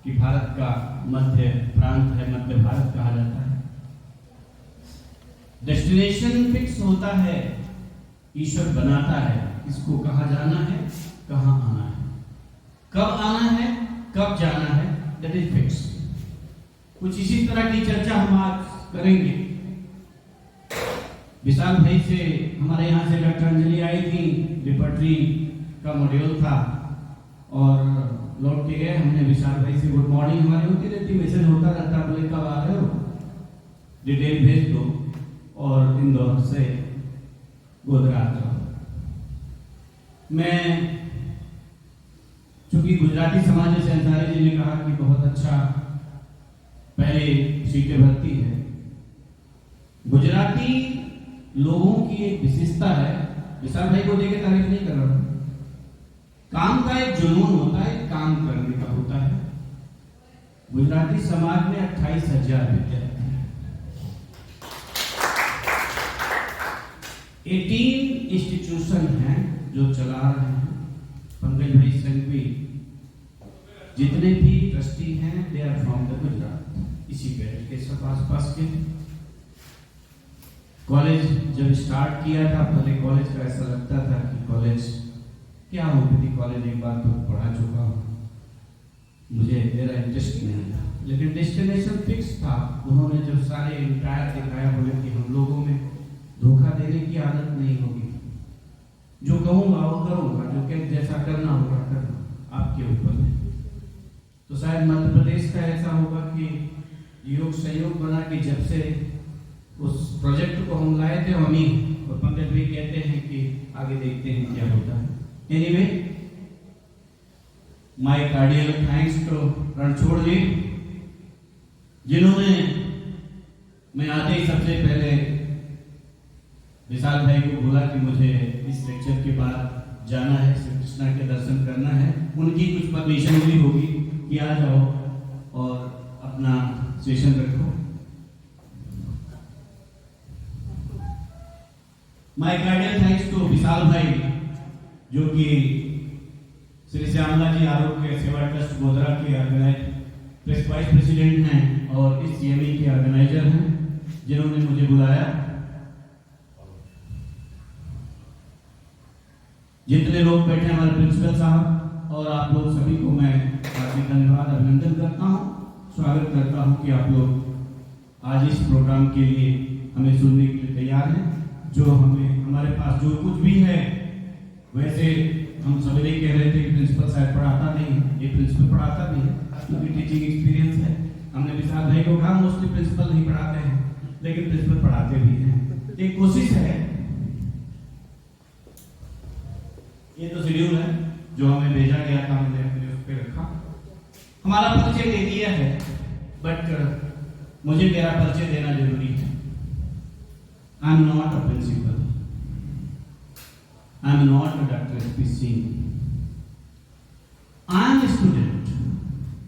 कि भारत का मध्य प्रांत है, मध्य भारत कहा जाता है। डेस्टिनेशन फिक्स होता है, ईश्वर बनाता है किसको कहाँ जाना है, कहाँ आना है, कब आना है, कब जाना है, दैट इज फिक्स। कुछ इसी तरह की चर्चा हम आज करेंगे। विशाल भाई से, हमारे यहाँ से डॉक्टर अंजलि आई थी, रिपर्टरी का मॉड्यूल था और लौट के गए। हमने विशाल भाई से गुड मॉर्निंग हमारी होती रहती, मैसेज होता रहता, बोले कब आ रहे हो, डिटेल भेज दो और इंदौर से गोधरा जाओ। मैं चूंकि गुजराती समाज से अंसारी जी ने कहा कि बहुत अच्छा पहले सीटें भरती है। गुजराती लोगों की एक विशेषता है, विशाल भाई को देकर तारीफ नहीं कर रहा हूं, काम का एक जुनून होता है, काम करने का होता है। गुजराती समाज में 28,000 विद्यार्थी हैं, 18 इंस्टीट्यूशन हैं जो चला रहे हैं। पंकज भाई संघवी, जितने भी ट्रस्टी हैं they are from the Gujarat, इसी बेल्ट के सब आसपास के। कॉलेज जब स्टार्ट किया था, पहले कॉलेज का ऐसा लगता था कि कॉलेज क्या होती थी, कॉलेज एक बार तो पढ़ा चुका हूँ, मुझे मेरा इंटरेस्ट नहीं था। लेकिन डेस्टिनेशन फिक्स था। उन्होंने जब सारे इंटायर दिखाया, बोले कि हम लोगों में धोखा देने की आदत नहीं होगी, जो कहूँगा वो करूँगा, जो कह जैसा करना होगा करना, आपके ऊपर है। तो शायद मध्य प्रदेश का ऐसा होगा कि योग सहयोग बना कि जब से उस प्रोजेक्ट को हम लाए थे हम ही, और पंकज भी कहते हैं कि आगे देखते हैं क्या होता है। Anyway, my cordial thanks to Ranchhod ji, जिन्होंने, मैं आते ही सबसे पहले विशाल भाई को बोला कि मुझे इस लेक्चर के बाद जाना है, श्री कृष्णा के दर्शन करना है। उनकी कुछ परमिशन भी होगी कि आ जाओ और अपना सेशन रखो। माय कार्डियल थैंक्स टू विशाल भाई, जो कि श्री श्यामला जी आरोग्य सेवा ट्रस्ट गोधरा के वाइस प्रेसिडेंट हैं और इस सीएमई के ऑर्गेनाइजर हैं, जिन्होंने मुझे बुलाया। जितने लोग बैठे, हमारे प्रिंसिपल साहब और आप लोग सभी को मैं हार्दिक धन्यवाद अभिनंदन करता हूँ, स्वागत करता हूँ कि आप लोग आज इस प्रोग्राम के लिए हमें सुनने के लिए तैयार हैं। जो हमें, हमारे पास जो कुछ भी है, वैसे हम सवेरे कह रहे थे कि प्रिंसिपल साहब पढ़ाता नहीं है, ये प्रिंसिपल पढ़ाता भी है, क्योंकि टीचिंग एक्सपीरियंस है। हमने विशाल भाई को कहा मोस्टली प्रिंसिपल नहीं पढ़ाते हैं, लेकिन प्रिंसिपल पढ़ाते भी हैं। एक कोशिश है, ये तो शेड्यूल है जो हमें भेजा गया था, हमने अपने उस पर रखा। हमारा परिचय दे दिया है, बट मुझे मेरा परिचय देना जरूरी है। I am not a principal, I am not a doctor S P Singh, I am student.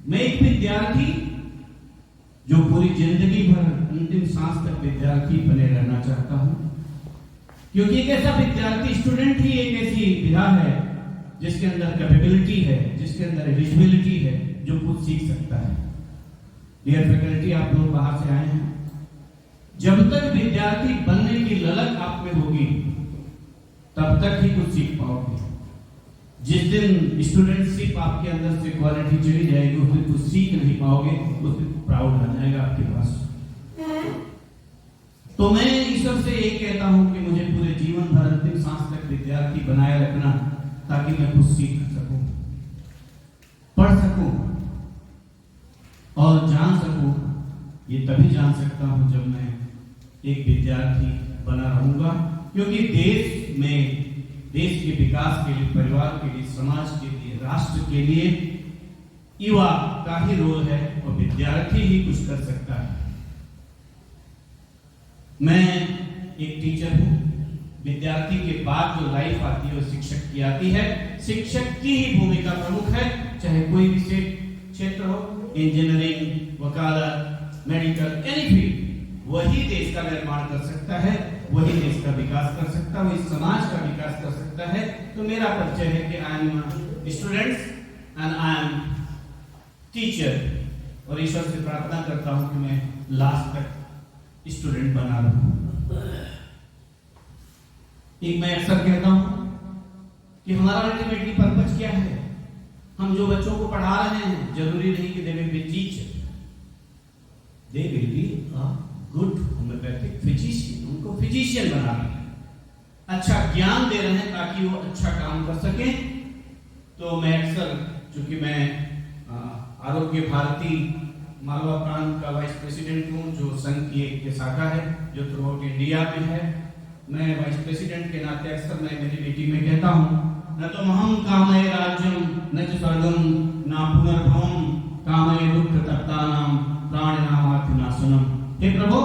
मैं एक विद्यार्थी जो पूरी जिंदगी भर अंतिम सांस तक विद्यार्थी बने रहना चाहता हूं, क्योंकि एक ऐसा विद्यार्थी, स्टूडेंट ही एक ऐसी विधा है जिसके अंदर कैपेबिलिटी है, जिसके अंदर एलिजिबिलिटी है, जो कुछ सीख सकता है। डियर फैकल्टी, आप लोग बाहर से आए हैं, जब तक विद्यार्थी बनने की ललक आप में होगी तब तक ही कुछ सीख पाओगे। जिस दिन स्टूडेंटशिप आपके अंदर से क्वालिटी चली जाएगी, उस दिन कुछ सीख नहीं पाओगे, उस दिन प्राउड आ जाएगा आपके पास। तो मैं ईश्वर से ये कहता हूं कि मुझे पूरे जीवन भर अंतिम सांस तक विद्यार्थी बनाए रखना, ताकि मैं कुछ सीख सकूं, पढ़ सकूं और जान सकूं। ये तभी जान सकता हूं जब मैं एक विद्यार्थी बना रहूंगा, क्योंकि देश में, देश के विकास के लिए, परिवार के लिए, समाज के लिए, राष्ट्र के लिए युवा का ही रोल है और विद्यार्थी ही कुछ कर सकता है। मैं एक टीचर हूं, विद्यार्थी के बाद जो लाइफ आती है वो शिक्षक की आती है। शिक्षक की ही भूमिका प्रमुख है, चाहे कोई भी क्षेत्र हो, इंजीनियरिंग, वकालत, मेडिकल, एनी फील्ड। वही देश का निर्माण कर सकता है, वही देश का विकास कर सकता है, वही समाज का विकास कर सकता है। तो मेरा परिचय है कि I am students and I am teacher और ईश्वर से प्रार्थना करता हूं कि मैं लास्ट तक स्टूडेंट बना रहूं। एक मैं अक्सर कहता हूं कि हमारा अल्टीमेटली पर्पस क्या है। हम जो बच्चों को पढ़ा रहे हैं जरूरी नहीं कि they will be teacher, they will be a good homeopathic physician. उनको फिजिशियन बना रहे हैं, अच्छा ज्ञान दे रहे हैं ताकि वो अच्छा काम कर सके। तो मैं अक्सर, चूंकि मैं आरोग्य भारती मालवा प्रांत का वाइस प्रेसिडेंट हूँ, जो संघ की एक शाखा है जो थ्रू आउट इंडिया में है, मैं वाइस प्रेसिडेंट के नाते अक्सर मैं मेरी मीटिंग में कहता हूँ, न तो महम कामये राज्यम न च स्वर्गम न पुनर्भवम कामये दुख तप्तानाम प्राणनामार्थिनाशनम। हे प्रभु,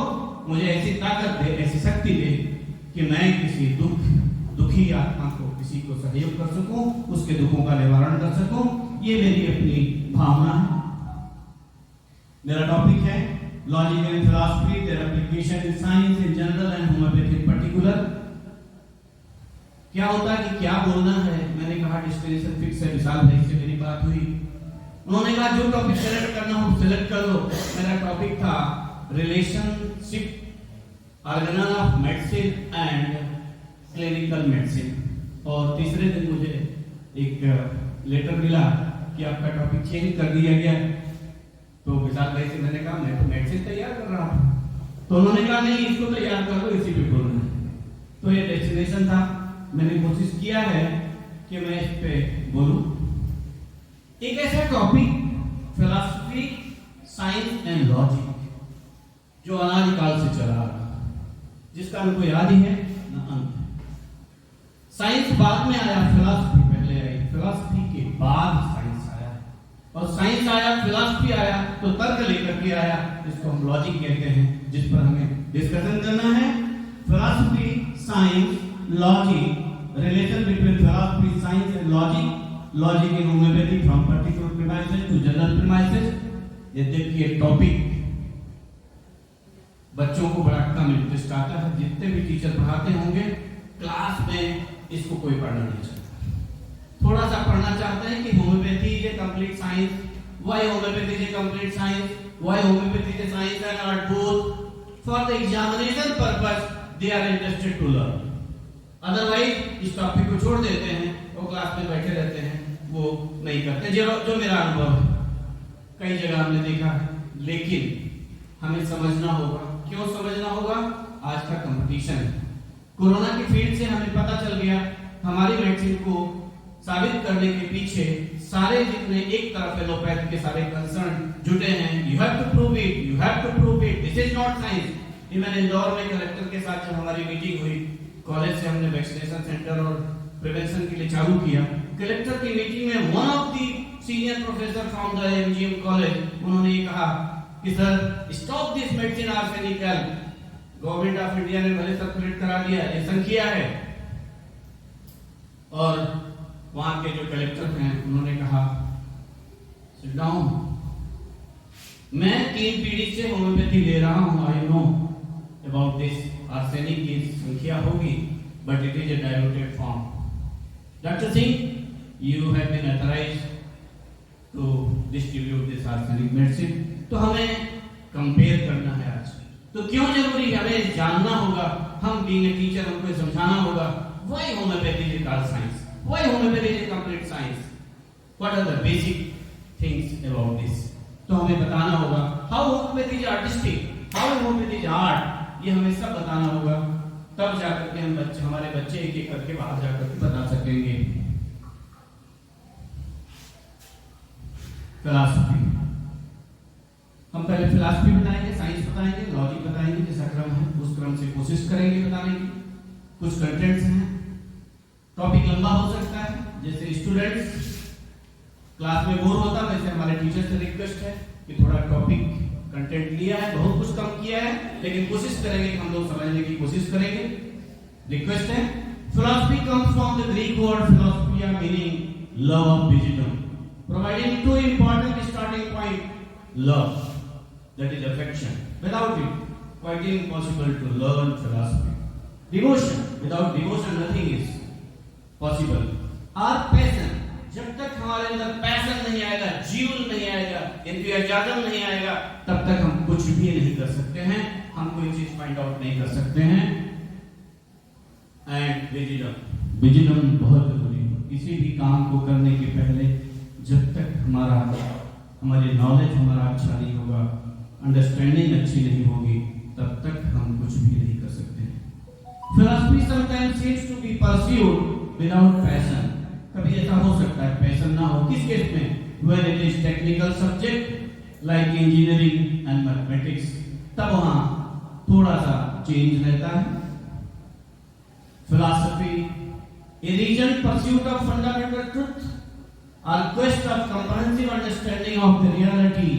मुझे ऐसी ताकत दे, ऐसी शक्ति दे कि मैं किसी दुखी आत्मा को, किसी को सहयोग कर सकूं, उसके दुखों का निवारण कर सकूं। ये मेरी अपनी भावना है। मेरा टॉपिक है logic and philosophy, their application in science in general and homeopathy in particular. क्या होता है कि क्या बोलना है। मैंने कहा डेस्टिनेशन फिक्स है, विशाल भाई से मेरी बात हुई, उन्होंने कहा जो टॉपिक सेलेक्ट करना हो सेलेक्ट कर लो। मेरा टॉपिक था relationship, organelle of medicine and clinical medicine. और तीसरे दिन मुझे एक लेटर मिला कि आपका टॉपिक चेंज कर दिया गया। तो विशाल भाई से मैंने कहा मैं तो मेडिसिन तैयार कर रहा हूँ, तो उन्होंने कहा नहीं इसको तैयार कर लो, इसी पे बोलना है। तो ये डेस्टिनेशन था। मैंने कोशिश किया है कि मैं इस पे बोलूं। एक ऐसा topic philosophy, science and logic जो अनादिकाल से चला आ रहा है, जिसका न कोई आदि है न अंत है। साइंस बाद में आया, फिलॉसफी पहले आई, फिलॉसफी के बाद साइंस आया, और साइंस आया, फिलॉसफी आया, तो तर्क लेकर के आया, जिसको हम लॉजिक कहते हैं, जिस पर हमें डिस्कशन करना है। Philosophy, science, logic, relation between philosophy, science and logic in homeopathy from particular premises to general premises. ये देखिए टॉपिक बच्चों को बड़ा कम इंटरेस्ट आता है। जितने भी टीचर पढ़ाते होंगे क्लास में इसको कोई पढ़ना नहीं चाहता। थोड़ा सा पढ़ना चाहते हैं कि homeopathy is a complete science, why homeopathy is a complete science, why homeopathy is a science and art both. For the examination purpose they are interested to learn. Otherwise इस टॉपिक को छोड़ देते हैं, वो क्लास में बैठे रहते हैं, वो नहीं करते। जो मेरा अनुभव है, कई जगह हमने देखा है। लेकिन हमें समझना होगा। क्यों समझना होगा? आज का कंपटीशन है। कोरोना की फील्ड से हमें पता चल गया, हमारी मेडिसिन को साबित करने के पीछे सारे जितने एक तरफ एलोपैथ के सारे कंसर्न जुटे हैं। You have to prove it, you have to prove it, this is not science. मैंने इंदौर में कलेक्टर के साथ जब हमारी मीटिंग हुई, कॉलेज से हमने वैक्सीनेशन सेंटर और प्रिवेंशन के लिए चालू किया। कलेक्टर की मीटिंग में one of the senior professor from the MGM college, उन्होंने ये कहा कि sir stop this medicine arsenical. Government of India ने भले सर्कुलेट करा दिया, ये संख्या है। और वहां के जो कलेक्टर हैं उन्होंने कहा सिट डाउन, मैं 3 पीढ़ी से होम्योपैथी ले रहा हूं, I know about this. Arsenic की संख्या होगी, but it is a diluted form. Doctor Singh, you have been authorised to distribute this arsenic medicine. तो हमें कंपेयर करना है आज। तो क्यों जरूरी है? हमें जानना होगा। हम बीइंग ए टीचर हमको समझाना होगा why homeopathy is called science, why homeopathy is complete science, what are the basic things about this. तो हमें बताना होगा how homeopathy is artistic, how homeopathy is art. ये हमें सब बताना होगा, तब जाकर के हम हमारे बच्चे एक एक करके बाहर जाकर के बता सकेंगे। फिलॉसफी, हम पहले फिलॉसफी बताएंगे, साइंस बताएंगे, लॉजिक बताएंगे, जैसा क्रम है उस क्रम से कोशिश करेंगे बताने की। कुछ कंटेंट्स हैं, टॉपिक लंबा हो सकता है, जैसे स्टूडेंट्स क्लास में बोर होता, वैसे हमारे टीचर से रिक्वेस्ट है कि थोड़ा टॉपिक कंटेंट लिया है, बहुत कुछ कम किया है, लेकिन कोशिश करेंगे कि हम लोग समझने की कोशिश करेंगे। रिक्वेस्ट है। Philosophy comes from the Greek word philosophia meaning love of wisdom, providing 2 important starting point: love, that is affection. Without it, quite impossible to learn philosophy. Devotion, without devotion nothing is possible. Our passion, जब तक हमारे अंदर passion नहीं आएगा, जीवन नहीं आएगा, enthusiasm नहीं आएगा, तब तक हम कुछ भी नहीं कर सकते हैं, हम कोई चीज फाइंड आउट नहीं कर सकते हैं। एंड विजिडम बहुत जरूरी है। किसी भी काम को करने के पहले जब तक हमारी नॉलेज हमारा अच्छा नहीं होगा, अंडरस्टैंडिंग अच्छी नहीं होगी, तब तक हम कुछ भी नहीं कर सकते हैं। Philosophy sometimes seems to be pursued without passion. कभी ऐसा हो सकता है पैशन ना हो, किस केस में? When it is technical subject like engineering and mathematics, तब वहाँ थोड़ा सा चेंज रहता है। Philosophy, a reasoned pursuit of fundamental truth or quest of comprehensive understanding of the reality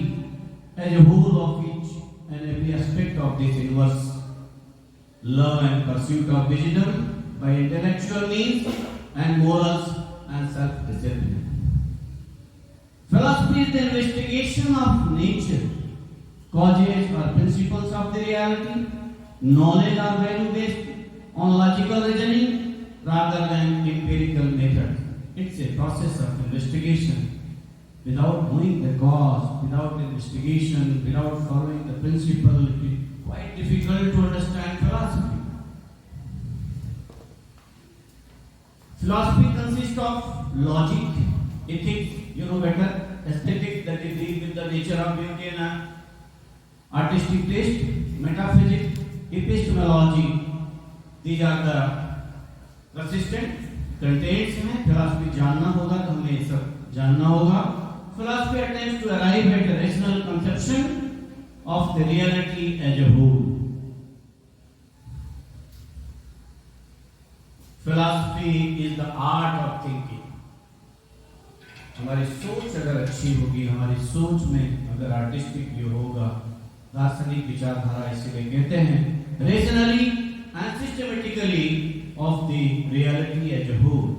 as a whole of each and every aspect of this universe. Love and pursuit of wisdom by intellectual means and morals and self-discipline. Philosophy is the investigation of nature, causes or principles of the reality, knowledge or value-based on logical reasoning rather than empirical methods. It's a process of investigation. Without knowing the cause, without investigation, without following the principle, it is quite difficult to understand philosophy. Philosophy consists of logic, ethics, you know better, aesthetics that is deal with the nature of beauty and artistic taste, metaphysics, epistemology. These are the consistent contents हैं। philosophy जानना होगा तो हमें ये सब जानना होगा। Philosophy attempts to arrive at a rational conception of the reality as a whole. Philosophy is the art of thinking. हमारी सोच अगर अच्छी होगी, हमारी सोच में अगर आर्टिस्टिक व्यू होगा, दार्शनिक विचारधारा इसीलिए कहते हैं, rationally and systematically of the reality as a whole.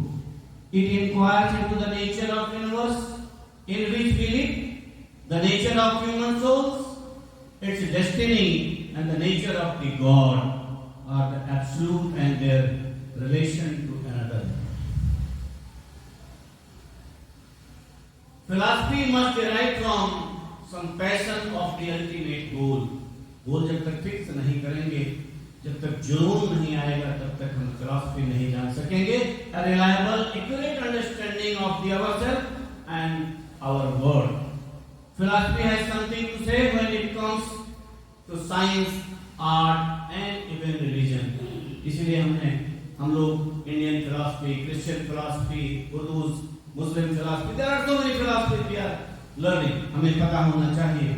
It inquires into the nature of universe in which we live, the nature of human souls, its destiny, and the nature of the God, or the absolute and their relation to another. Philosophy must derive from some passion of the ultimate goal. गोल जब तक fix नहीं करेंगे, जब तक जुनून नहीं आएगा, तब तक हम फिलॉसफी नहीं जान सकेंगे। A reliable, accurate understanding of the ourselves and our world. Philosophy has something to say when it comes to science, art and even religion. इसीलिए हम लोग Indian philosophy, Christian philosophy, Urdu, Muslim philosophy, there are so many philosophies we are learning. हमें पता होना चाहिए.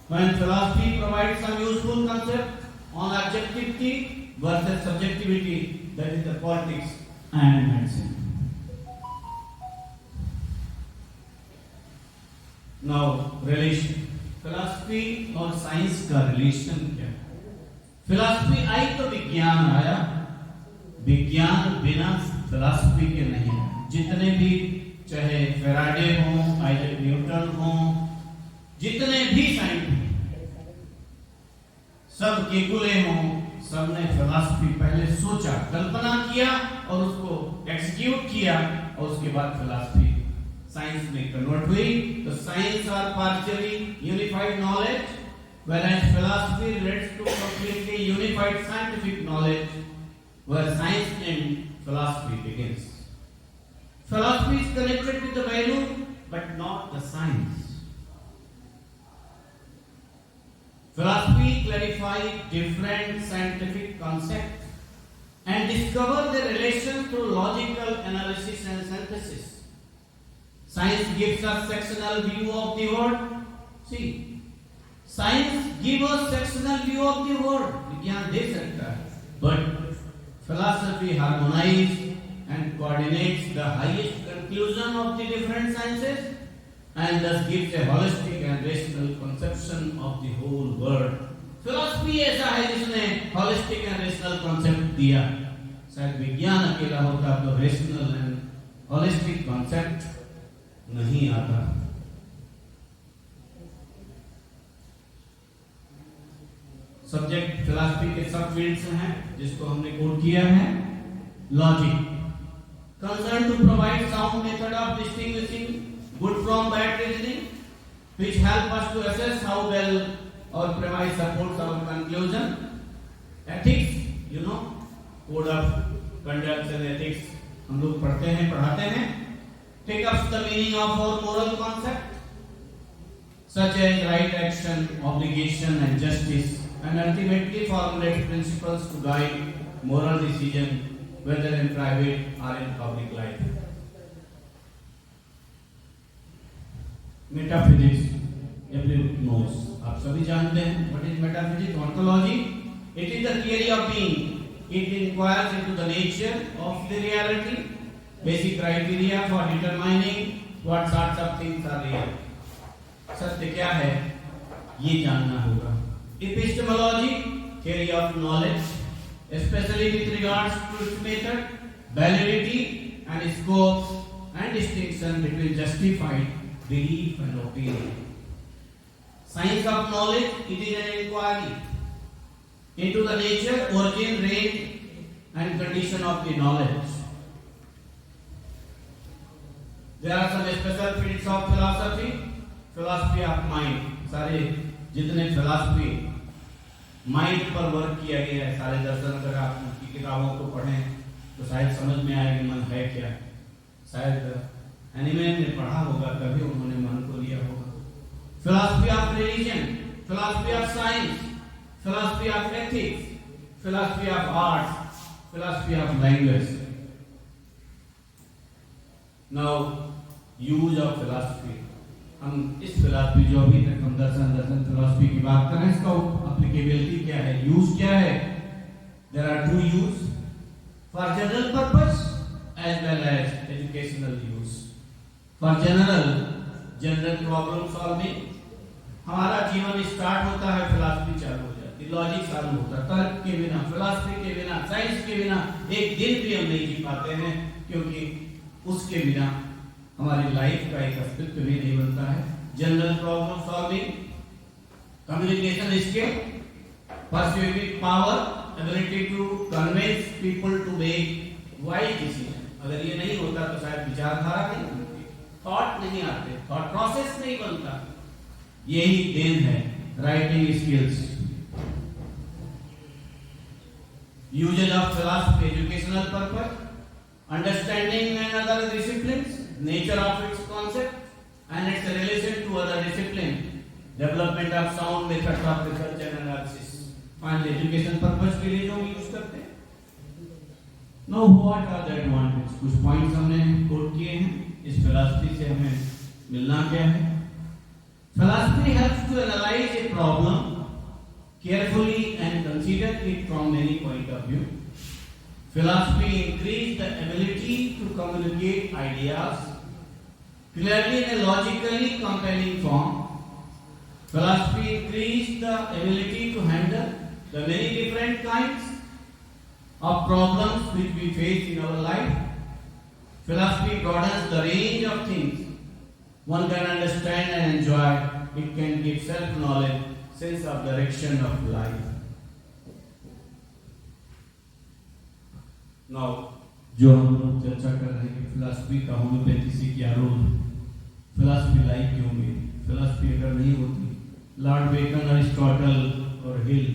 When philosophy provides some useful concept on objectivity versus subjectivity, that is the politics and medicine. Now, relation. Philosophy और science का relation क्या है? Philosophy आई तो विज्ञान आया, विज्ञान बिना फिलॉसफी के नहीं है। जितने भी चाहे फेराडे हो, आइजैक न्यूटन हो, जितने भी साइंटिस्ट सब केकुले हो, सबने फिलॉसफी पहले सोचा, कल्पना किया और उसको एग्जीक्यूट किया और उसके बाद फिलॉसफी साइंस में कन्वर्ट हुई। तो science are partially unified knowledge, whereas philosophy relates to completely unified scientific knowledge, where science and philosophy begins. Philosophy is connected with the value, but not the science. Philosophy clarifies different scientific concepts and discovers their relation through logical analysis and synthesis. Science gives us sectional view of the world. See, science gives us sectional view of the world. विज्ञान दे सकता है, but philosophy harmonizes and coordinates the highest conclusion of the different sciences and thus gives a holistic and rational conception of the whole world. Philosophy ऐसा है जिसने holistic and rational concept दिया। शायद विज्ञान अकेला होता तो rational and holistic concept नहीं आता। सब्जेक्ट फिलॉसफी के सब फील्ड्स हैं जिसको हमने कोड किया है। Logic, concerned to provide sound method of distinguishing good from bad reasoning, which help us to assess how well our premise supports our conclusion. Ethics, you know, code of conduct and ethics, हम लोग पढ़ते हैं, पढ़ाते हैं. Take up the meaning of our moral concept, such as right action, obligation, and justice, and ultimately formulate principles to guide moral decision, whether in private or in public life. Metaphysics, everyone knows. आप सभी जानते हैं. What is metaphysics? Ontology. It is the theory of being. It inquires into the nature of the reality, basic criteria for determining what sorts of things are real. सत्य क्या है, ये जानना होगा. Epistemology, theory of knowledge, especially with regards to its method, validity, and scope, and distinction between justified belief and opinion. Science of knowledge, it is an inquiry into the nature, origin, range, and condition of the knowledge. There are some special fields of philosophy. Philosophy of mind. सारे जितने philosophy mind पर work किया गया है, सारे दर्शन अगर आप उनकी किताबों को पढ़ें तो शायद समझ में आए कि मन है क्या. शायद एनिमे में पढ़ा होगा, कभी उन्होंने मन को लिया होगा. Philosophy of religion, philosophy of science, philosophy of ethics, philosophy of arts, philosophy of language. Now use of philosophy. हम इस फिलॉसफी जो अभी तक हम दर्शन फिलॉसफी की बात कर रहे हैं, इसका एप्लीकेबिलिटी क्या है, यूज क्या है. There are two use, for general purpose as well as educational use. For general problem solving. हमारा जीवन स्टार्ट होता है, फिलॉसफी चालू हो जाती है, लॉजिक चालू होता है. तर्क के बिना, फिलॉसफी के बिना, साइंस के बिना एक दिन भी हम नहीं जी पाते हैं, क्योंकि उसके बिना हमारी लाइफ का एक अस्तित्व भी नहीं बनता है. General problem solving, communication skill, persuasive power, ability to convince people to make wise decision. अगर ये नहीं होता तो शायद विचारधारा नहीं बनती, थॉट नहीं आते, थॉट प्रोसेस नहीं बनता. यही देन है writing skills. Uses of philosophy, educational purpose, understanding and other disciplines, nature of its concept and its relation to other disciplines, development of sound methods of research and analysis. Finally, education purpose के लिए जो हम use करते हैं. Now, what are the advantages? कुछ points हमने coat किए हैं. इस फिलॉसफी से हमें मिलना क्या है. Philosophy helps to analyze a problem carefully and consider it from many point of view. Philosophy increases the ability to communicate ideas clearly in a logically compelling form. Philosophy increases the ability to handle the many different kinds of problems which we face in our life. Philosophy broadens the range of things one can understand and enjoy. It can give self-knowledge, sense of direction of life. Now, जो हम लोग चर्चा कर रहे हैं कि philosophy का homeopathy से क्या रोल, फिलॉसफी लाइक क्यों हुई. फिलॉसफी अगर नहीं होती, लॉर्ड बेकन, अरिस्टोटल और हिल,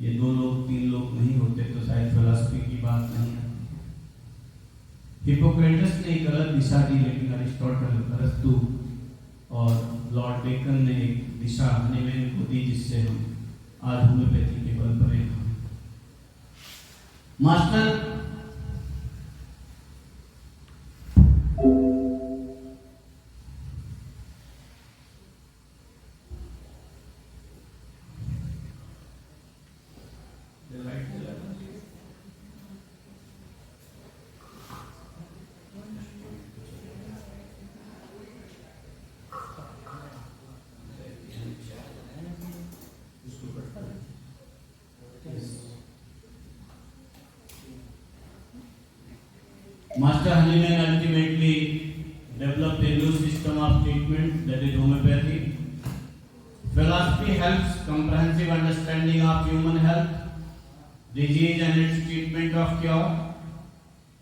ये 2 लोग 3 लोग नहीं होते तो शायद फिलॉसफी की बात नहीं आती. हिपोक्रेटस ने एक अलग दिशा दी, लेकिन अरिस्टोटल, अरस्तु और लॉर्ड बेकन ने एक दिशा हनीमैन को दी, जिससे हम आज होम्योपैथी के बल पर हैं. Master Master Hahnemann ultimately developed a new system of treatment, that is homeopathy. Philosophy helps comprehensive understanding of human health, disease and its treatment of cure.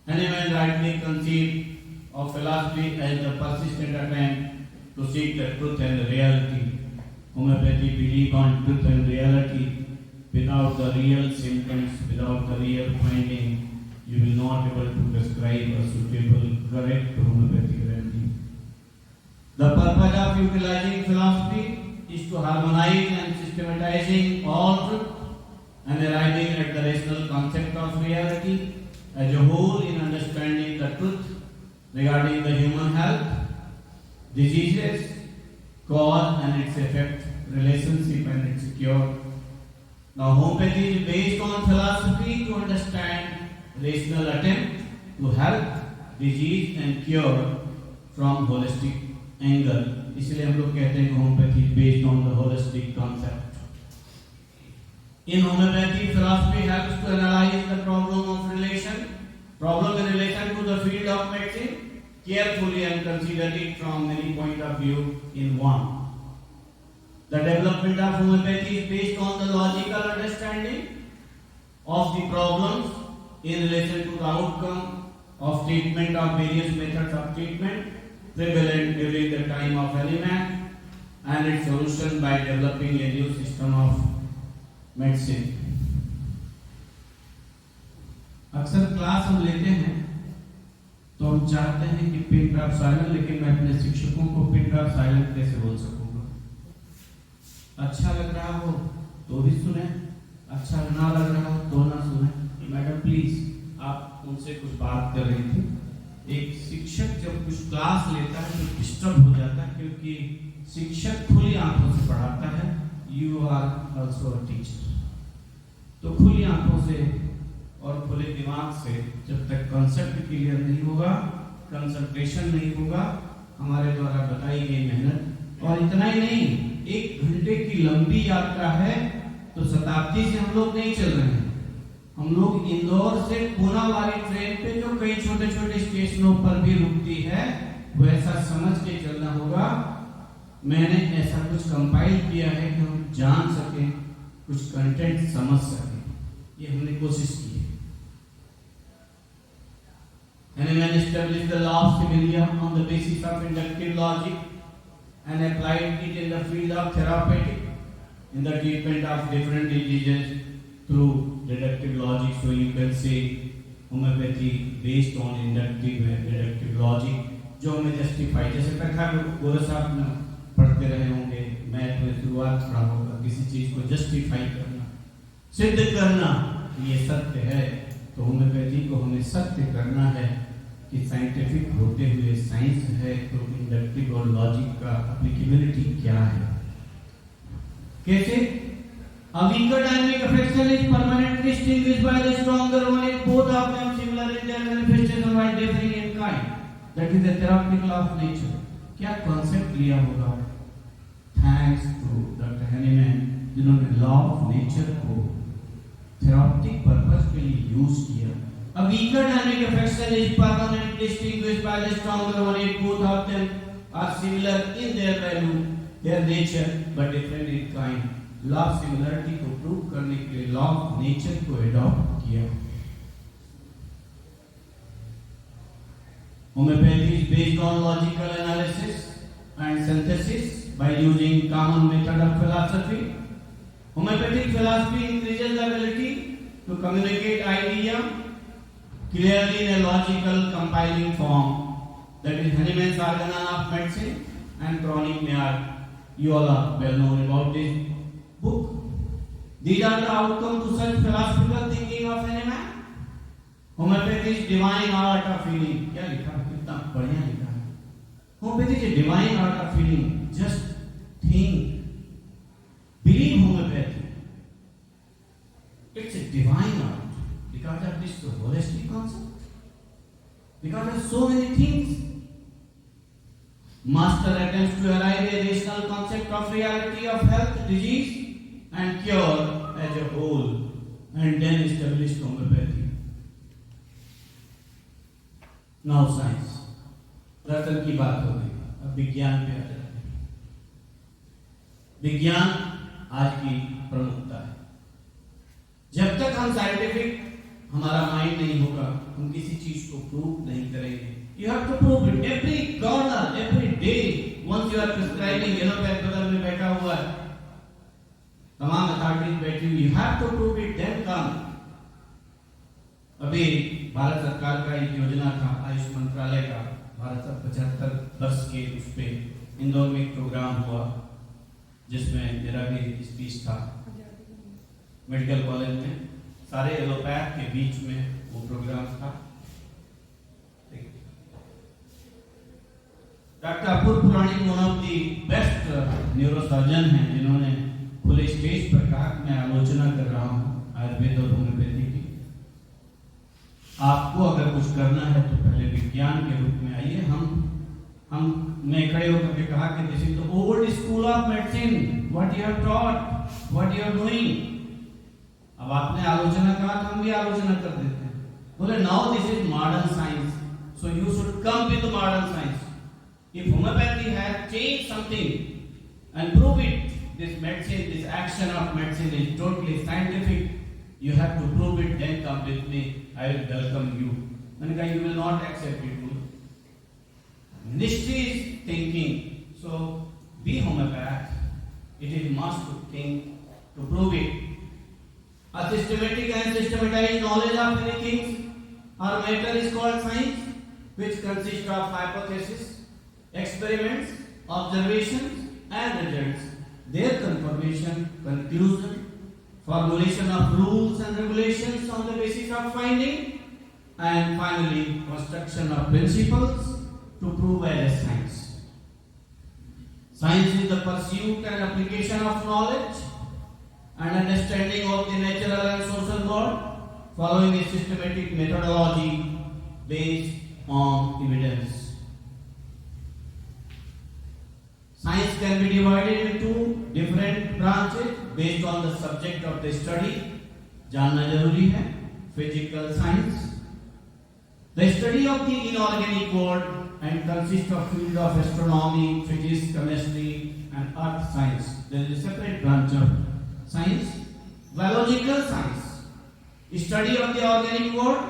Hahnemann rightly conceived of philosophy as the persistent attempt to seek the truth and reality. Homeopathy believes on truth and reality. Without the real symptoms, without the real finding, you will not be able to prescribe a suitable, correct homeopathic remedy. The purpose of utilizing philosophy is to harmonize and systematizing all truth and arriving at the rational concept of reality as a whole in understanding the truth regarding the human health, diseases, cause and its effect, relationship and its cure. Now, homeopathy is based on philosophy to understand rational attempt to help disease and cure from holistic angle. इसलिए हम लोग कहते हैं कि homeopathy is based on the holistic concept. In homeopathy, philosophy helps to analyze the problem in relation to the field of medicine carefully and consider it from many point of view in one. The development of homeopathy is based on the logical understanding of the problems in relation to the outcome of treatment of various methods of treatment prevalent during the time of Hahnemann and its solution by developing a new system of medicine. अक्सर class हम लेते हैं तो हम चाहते हैं कि pin drop silent, लेकिन मैं अपने शिक्षकों को पिन ड्रॉप साइलेंट कैसे बोल सकूंगा? अच्छा लग रहा हो तो भी सुने, अच्छा ना लग रहा हो तो ना सुने। मैडम प्लीज, आप उनसे कुछ बात कर रही थी। एक शिक्षक जब कुछ क्लास लेता है तो डिस्टर्ब हो जाता है, क्योंकि शिक्षक खुली आंखों से पढ़ाता है। You are also a teacher. तो खुली आंखों से और खुले दिमाग से जब तक कॉन्सेप्ट क्लियर नहीं होगा, कंसंट्रेशन नहीं होगा, हमारे द्वारा बताई गई मेहनत, और इतना ही नहीं, 1 घंटे की लंबी यात्रा है तो शताब्दी से हम लोग नहीं चल रहे हैं। हम लोग इंदौर से पूना वाली ट्रेन पे जो कई छोटे छोटे स्टेशनों पर भी रुकती है, वैसा समझ के चलना होगा। मैंने ऐसा कुछ कंपाइल किया है कि हम जान सकें, कुछ कंटेंट समझ सकें, ये हमने कोशिश की है। Hahnemann established the law of similia on the basis of inductive logic and applied it in the field of therapeutic in the treatment of different diseases through deductive logic. So you can say homeopathy based on inductive and deductive logic, जो हमें justify, जैसे कथा गोरा साहब ने पढ़ते रहे होंगे, मैथ में शुरुआत पढ़ा होगा, किसी चीज को जस्टिफाई करना, सिद्ध करना ये सत्य है। तो होम्योपैथी को हमें सत्य करना है कि साइंटिफिक होते हुए साइंस है, तो इंडक्टिव और लॉजिक का एप्लीकेबिलिटी क्या है, कैसे? A weaker dynamic affection is permanently distinguished by the stronger one in both of them similar in their manifestation while differing in kind. That is the therapeutic law of nature. क्या concept लिया होगा? Thanks to doctor Hahnemann, जिन्होंने law of nature को therapeutic purpose के लिए use किया। A weaker dynamic affection is permanently distinguished by the stronger one in both of them are similar in their value, their nature, but different in kind. Law of similarity को prove करने के लिए law of nature को adopt किया। Homeopathy is based on logical analysis and synthesis by using common method of philosophy. Homeopathic philosophy increases the ability to communicate idea clearly in a logical compiling form. That is Hahnemann's organon of medicine and chronic memory. You all are well known about this book. These are the outcomes to such philosophical thinking of Hahnemann. Homeopathy is divine art of healing. क्या लिखा है? कितना बढ़िया लिखा है। Homeopathy is a divine art of healing. Just think. Believe homeopathy. It's a divine art because of this holistic concept. Because of so many things. Master attempts to arrive at a rational concept of reality of health, disease, and cure as a whole, and then established homeopathy. Now science. दर्शन की बात हो गई, अब विज्ञान पे आ जाते हैं। विज्ञान आज की प्रमुखता है। जब तक हम साइंटिफिक हमारा माइंड नहीं होगा, हम किसी चीज को प्रूव नहीं करेंगे. You have to prove it every corner, every day. Once you are prescribing, बगल में बैठा हुआ है, तमाम अथॉरिटीज बैठी हुई, you have to prove it, then come. अभी भारत सरकार का एक योजना था, आयुष मंत्रालय का, भारत 75 वर्ष के उस पे इंदौर में एक प्रोग्राम हुआ जिसमें मेरा भी स्पीच था. मेडिकल कॉलेज में सारे एलोपैथ के बीच में वो प्रोग्राम था. Doctor Apoorva Puranik one of the best neurosurgeon हैं, जिन्होंने खुले स्टेज पर कहा कि मैं आलोचना कर रहा हूँ आयुर्वेद और होम्योपैथी की. आपको अगर कुछ करना है तो पहले विज्ञान के रूप में आइए. मैं खड़े होकर के कहा कि this is the old school of medicine, what you have taught, what you are doing. अब आपने आलोचना कहा तो हम भी आलोचना कर देते हैं. बोले now this is modern science, so you should come with modern science. If homeopathy has changed something and prove it, this medicine, this action of medicine is totally scientific, you have to prove it, then come with me, I will welcome you. And you will not accept it. Ministry is thinking, so be homeopath. It is must to think, to prove it. A systematic and systematized knowledge of many things or matter is called science, which consists of hypothesis, experiments, observations and results, their confirmation, conclusion, formulation of rules and regulations on the basis of finding, and finally construction of principles to prove as science. Science is the pursuit and application of knowledge and understanding of the natural and social world following a systematic methodology based on evidence. Science can be divided into different branches based on the subject of the study. जानना जरूरी है. Physical science, the study of the inorganic world, and consists of field of astronomy, physics, chemistry, and earth science. There is a separate branch of science. Biological science, study of the organic world,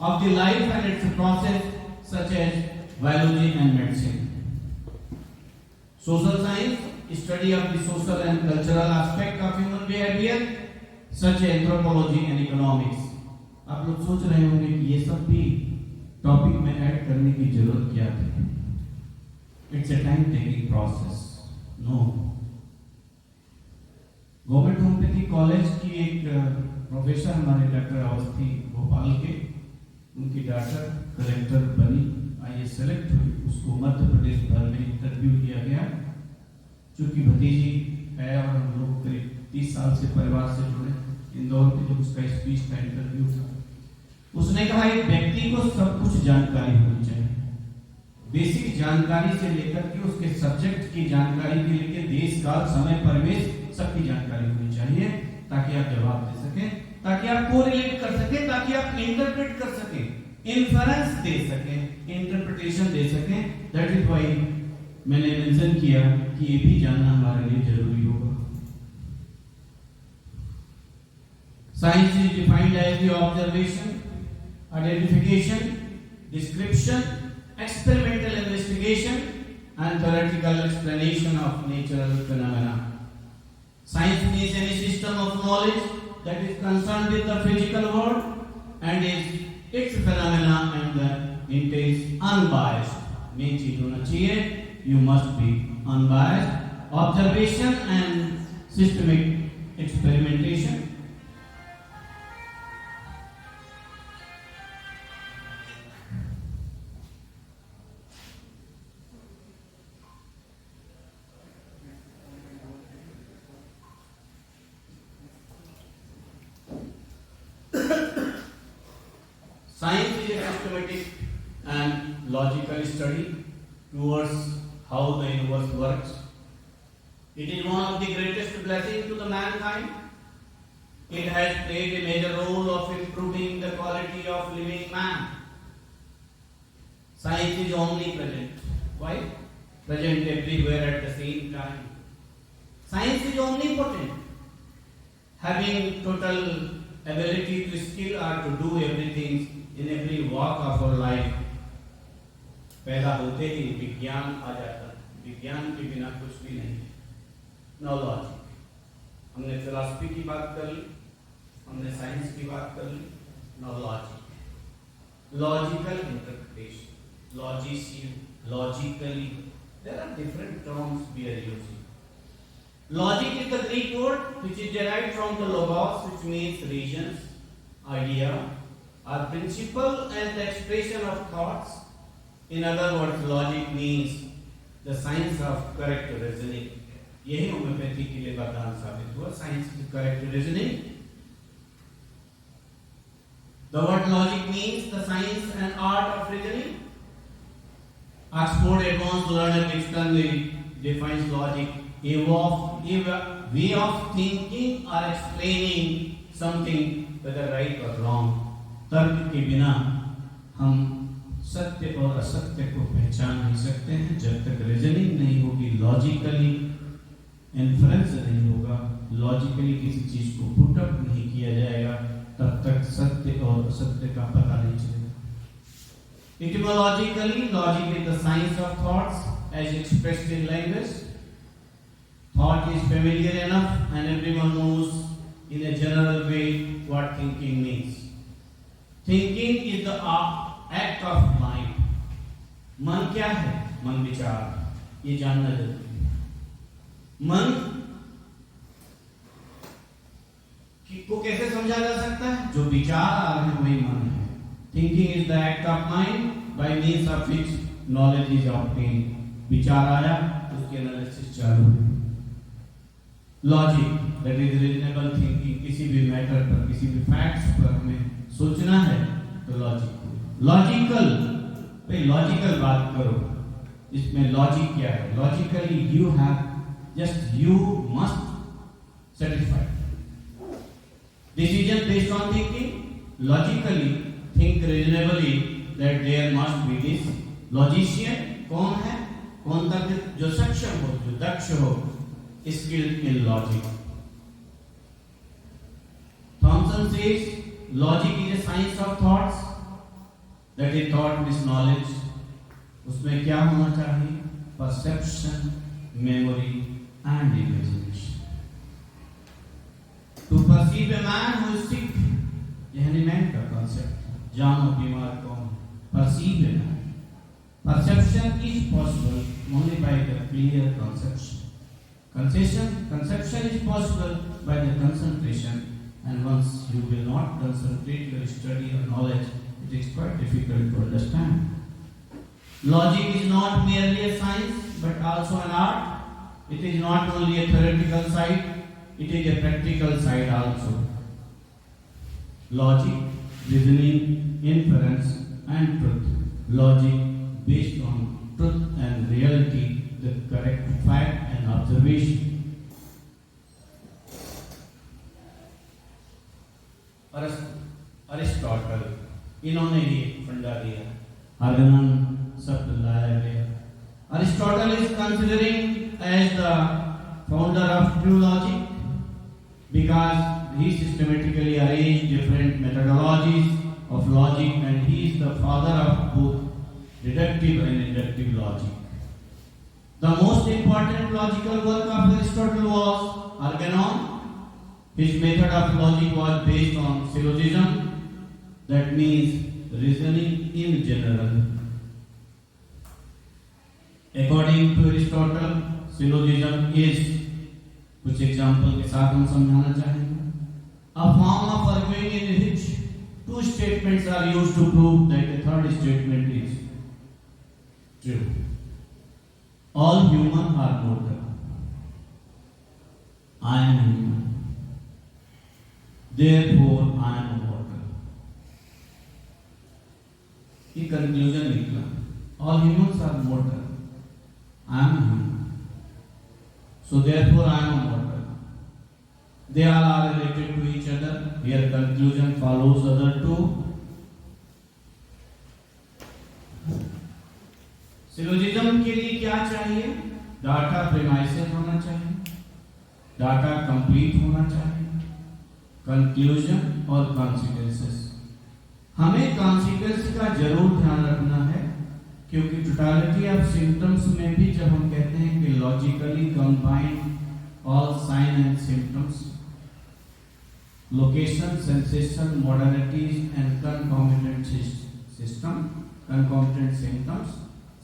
of the life and its process, such as biology and medicine. Social science, study of the social and cultural aspect of human behavior, such as anthropology and economics. आप लोग सोच रहे होंगे कि ये सब भी topic में ऐड करने की जरूरत क्या थी. It's a time taking process. No. Government homeopathy college की एक प्रोफेसर हमारे डॉक्टर अवस्थी भोपाल के, उनकी डॉटर कलेक्टर बनी, आइए सेलेक्ट हुई, उसको मध्य प्रदेश भर में इंटरव्यू किया गया. चूंकि भतीजी है और हम लोग करीब 30 साल से परिवार से जुड़े, इंदौर में जब उसका स्पीच का इंटरव्यू था, उसने कहा एक व्यक्ति को सब कुछ जानकारी होनी चाहिए, बेसिक जानकारी से लेकर के उसके सब्जेक्ट की जानकारी के लेकर देश काल समय परिवेश सबकी जानकारी होनी चाहिए, ताकि आप जवाब दे सकें, ताकि आप कोरिलेट कर सकें, ताकि आप इंटरप्रेट कर सकें, इन्फरेंस दे सकें, इंटरप्रिटेशन दे सकें. दैट इज व्हाई मैंने मेंशन किया कि ये भी जानना हमारे लिए जरूरी होगा. Science is defined as the observation, identification, description, experimental investigation and theoretical explanation of natural phenomena. Science means any system of knowledge that is concerned with the physical world and its phenomena, and it is unbiased. Main चीज होना चाहिए, you must be unbiased. Observation and systemic experimentation. Science is a systematic and logical study towards how the universe works. It is one of the greatest blessings to the mankind. It has played a major role of improving the quality of living man. Science is omnipresent. Why? Present everywhere at the same time. Science is omnipotent, having total ability to skill or to do everything in every walk of our life, पैदा होते ही विज्ञान आ जाता है, विज्ञान के बिना कुछ भी नहीं। नो लॉजिक, हमने फिलॉसफी की बात कर ली, हमने साइंस की बात कर ली। No logic, logical interpretation, logician, logically, there are different terms we are using. Logic is the Greek word which is derived from the logos, which means reasons, idea, or principle and the expression of thoughts. In other words, logic means the science of correct reasoning. यही homeopathy के लिए वरदान साबित हुआ, science of correct reasoning. The word logic means the science and art of reasoning. Oxford Advanced Learner Dictionary defines logic a way of thinking or explaining something whether right or wrong. तर्क के बिना हम सत्य और असत्य को पहचान नहीं सकते हैं। जब तक रीजनिंग नहीं होगी, लॉजिकली इन्फरेंस नहीं होगा, लॉजिकली किसी चीज को पुट अप नहीं किया जाएगा, तब तक सत्य और असत्य का पता नहीं चलेगा। Etymologically, logic is the science of thoughts as expressed in language. Thought is familiar enough and everyone knows in a general way what thinking means. Thinking is the act of mind. मन क्या है? मन विचार, ये जानना जरूरी है। मन को कैसे समझा जा सकता है? जो विचार आ रहे हैं वही मन है। Thinking is the act of mind by means of which knowledge is obtained. विचार आया, उसके एनालिसिस चालू है। Logic, that is reasonable thinking, किसी भी मैटर पर, किसी भी फैक्ट्स पर हमें सोचना है तो लॉजिक। लॉजिकल, भाई लॉजिकल बात करो, इसमें लॉजिक क्या है? Logically you have just you must satisfy decision based on thinking. Logically think reasonably that there must be this. Logician कौन है? कौन तक जो सक्षम हो, जो दक्ष हो, skilled in logic. Thomson says logic is a science of thoughts, that is thought means knowledge. उसमें क्या होना चाहिए? Perception, memory and imagination. To perceive a man who is sick, यह हैनीमैन का कॉन्सेप्ट। जानो बीमार कौन? Perceive a man. Perception is possible only by the clear conception. Conception is possible by the concentration, and once you will not concentrate your study or knowledge, it is quite difficult to understand. Logic is not merely a science, but also an art. It is not only a theoretical side, it is a practical side also. Logic, reasoning, inference, and truth. Logic based on truth and reality, the correct fact and observation. Aristotle, इन्होंने ही फंडा दिया, अर्गनन शब्द लाया गया। Aristotle is considering as the founder of true logic because he systematically arranged different methodologies of logic, and he is the father of both deductive and inductive logic. The most important logical work of Aristotle was Organon. His method of logic was based on syllogism, that means reasoning in general. According to Aristotle, syllogism is, कुछ example के साथ हम समझाना चाहेंगे, a form of arguing in which two statements are used to prove that a third statement is true. All humans are mortal. I am human. Therefore, I am immortal. ये conclusion निकला. All humans are mortal. I am human. So therefore, I am immortal. They all are related to each other. Here conclusion follows other two. Syllogism के लिए क्या चाहिए? Data premises होना चाहिए, data complete होना चाहिए, कंक्लूजन और कॉन्सिक्वेंसेस। हमें कॉन्सिक्वेंस का जरूर ध्यान रखना है, क्योंकि टोटलिटी ऑफ सिम्टम्स में भी जब हम कहते हैं कि logically combined all sign and symptoms, location, sensation, modernities and concomitant system, concomitant symptoms,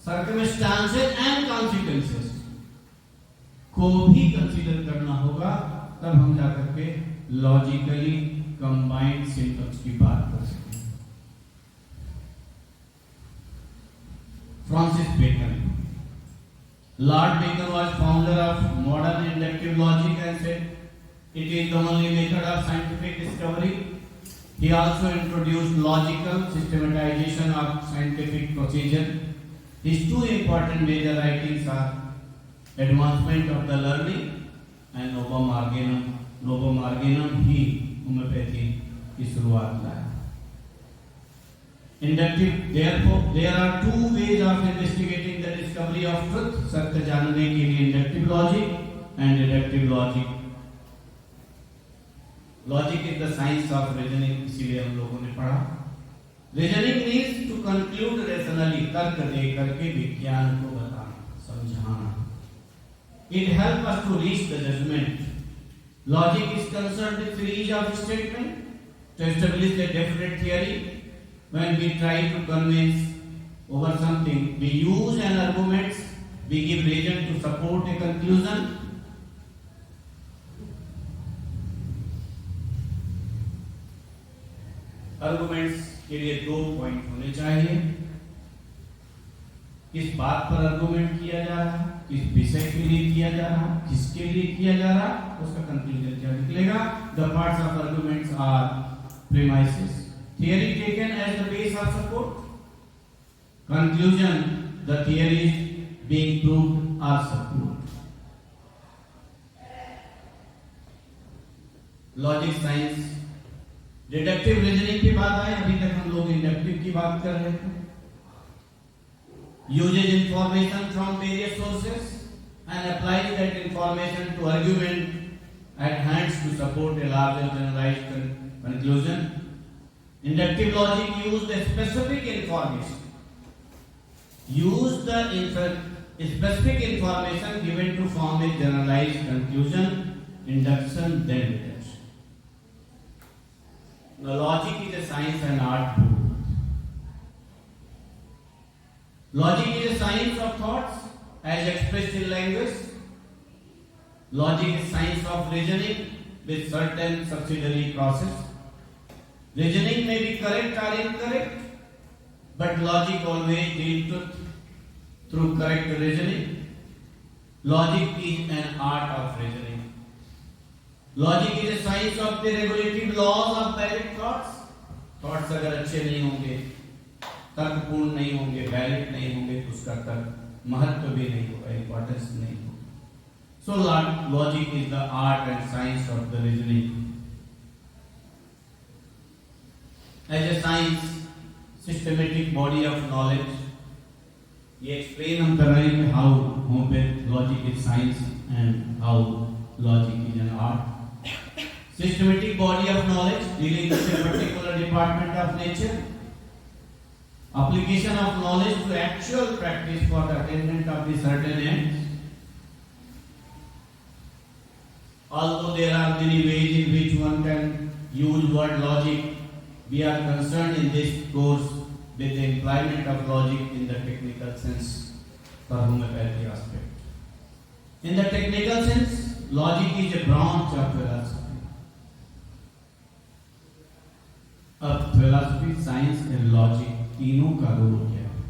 circumstances and consequences को भी कंसीडर करना होगा, तब हम जाकर के लॉजिकली कंबाइंड सिम्टम्स की बात कर सकते हैं। Francis Bacon, Lord Bacon was founder of modern inductive logic and said it is the only method of scientific discovery. He also introduced logical systematization of scientific procedure. His two important major writings are Advancement of the Learning and Novum Organum. Novum Organum he homeopathy की शुरुआत लाया। Inductive, therefore, there are two ways of investigating the discovery of truth. सत्य जानने के लिए inductive logic and deductive logic. Logic is the science of reasoning, इसीलिए हम लोगों ने पढ़ा। Reasoning means to conclude rationally, तर्क दे करके विज्ञान को बताना, समझाना। It helps us to reach the judgment. Logic is concerned with series of statements to establish a definite theory. When we try to convince over something, we use an arguments, we give reason to support a conclusion. Arguments के लिए दो point होने चाहिए। किस बात पर argument किया जा रहा है, किस विषय के लिए किया जा रहा है, किसके लिए किया जा रहा है, उसका कंक्लूजन क्या निकलेगा। The parts of arguments are premises, theory taken as the base of support, conclusion the theory is being proved or support. Logic science, deductive reasoning की बात आई, अभी तक हम लोग इंडक्टिव की बात कर रहे थे। Uses information from various sources and applies that information to argument at hand to support a larger generalized conclusion. Inductive logic uses the specific information. Use the specific information given to form a generalized conclusion. Induction, then deduction. Now, logic is a science and art both. Logic is a science of thoughts as expressed in language. Logic is science of reasoning with certain subsidiary process. Reasoning may be correct or incorrect, but logic always deals through correct reasoning. Logic is an art of reasoning. Logic is a science of the regulative laws of valid thoughts. Thoughts अगर अच्छे नहीं होंगे, तर्कपूर्ण नहीं होंगे, valid नहीं होंगे, तो उसका तर्क महत्व भी नहीं होगा, इंपॉर्टेंस नहीं होगा। So logic is the art and science of the reasoning. As a science, systematic body of knowledge, ये एक्सप्लेन हम कर रहे हैं how homeopath logic is science and how logic is an art. Systematic body of knowledge dealing with a particular department of nature, application of knowledge to actual practice for the attainment of the certain ends. Although there are many ways in which one can use word logic, we are concerned in this course with the employment of logic in the technical sense for homeopathy aspect. In the technical sense, logic is a branch of philosophy. Of philosophy, science and logic तीनों का role क्या है,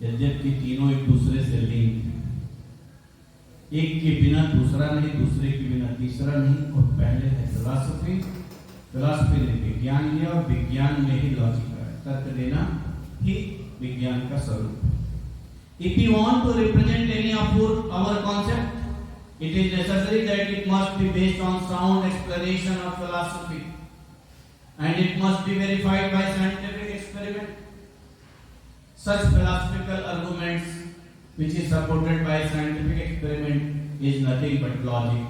यद्यपि तीनों एक दूसरे से link है, एक के बिना दूसरा नहीं, दूसरे के बिना तीसरा नहीं। और पहले है फिलॉसफी, फिलॉसफी ने विज्ञान लिया और विज्ञान में ही लॉजिक है, तर्क देना ही विज्ञान का स्वरूप है। If you want to represent any of our concept, it is necessary that it must be based on sound explanation of philosophy, and it must be verified by scientific experiment. Such philosophical arguments which is supported by scientific experiment is nothing but logic.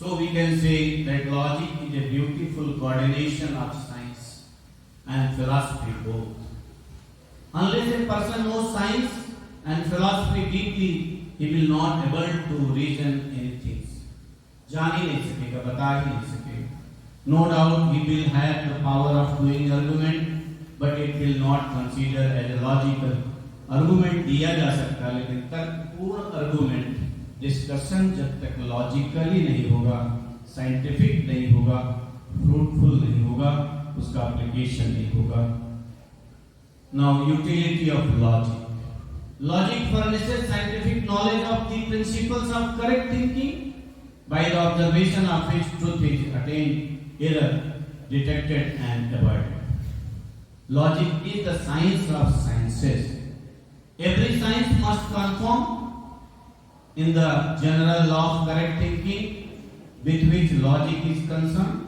So we can say that logic is a beautiful coordination of science and philosophy both. Unless a person knows science and philosophy deeply, he will not able to reason anything. जान ही नहीं सकेगा, बता ही नहीं सकेगा. No doubt he will have the power of doing argument, but it will not consider as a logical. argument दिया जा सकता है, लेकिन तर्कपूर्ण argument डिस्कशन जब तक लॉजिकली नहीं होगा, साइंटिफिक नहीं होगा, फ्रूटफुल नहीं होगा, उसका एप्लीकेशन नहीं होगा. Now utility of logic. Logic furnishes scientific knowledge of the principles of correct thinking, by the observation of which truth is attained, error detected and avoided. Logic is the science of sciences. Every science must conform in the general law of correct thinking with which logic is concerned.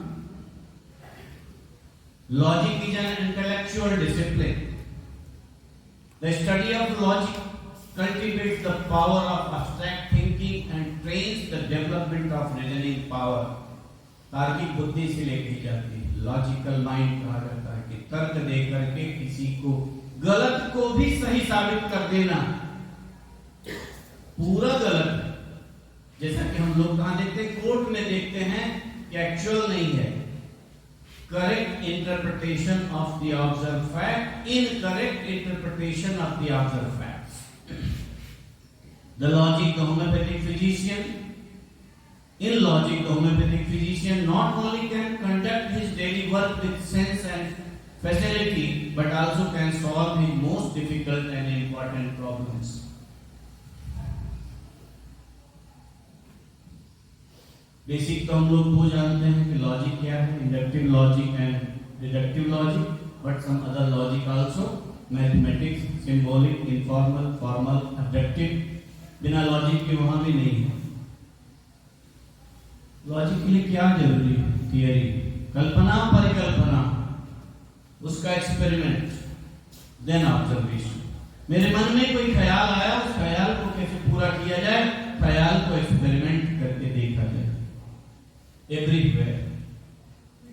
Logic is an intellectual discipline. The study of logic cultivates the power of abstract thinking and trains the development of reasoning power. तार्किक बुद्धि से लेकर जाती है. Logical mind कहा जाता है कि तर्क दे करके किसी को गलत को भी सही साबित कर देना. पूरा गलत, जैसा कि हम लोग कहां देखते हैं, कोर्ट में देखते हैं कि एक्चुअल नहीं है. Correct interpretation of the observe fact, incorrect interpretation of the observe fact. The logic the homeopathic physician, in logic the homeopathic physician not only can conduct his daily work with sense and facility, but also can solve his most difficult and important problems. Basic तो हम लोग वो जानते हैं कि logic क्या है, inductive logic and deductive logic, but some other logic also, mathematics, symbolic, informal, formal, abductive. बिना लॉजिक के वहां भी नहीं है. लॉजिक के लिए क्या जरूरी है? थियरी, कल्पना, परिकल्पना, उसका एक्सपेरिमेंट, देन ऑब्जर्वेशन. मेरे मन में कोई ख्याल आया, उस ख्याल को कैसे पूरा किया जाए, ख्याल को एक्सपेरिमेंट करके देखा जाए. एवरीवेयर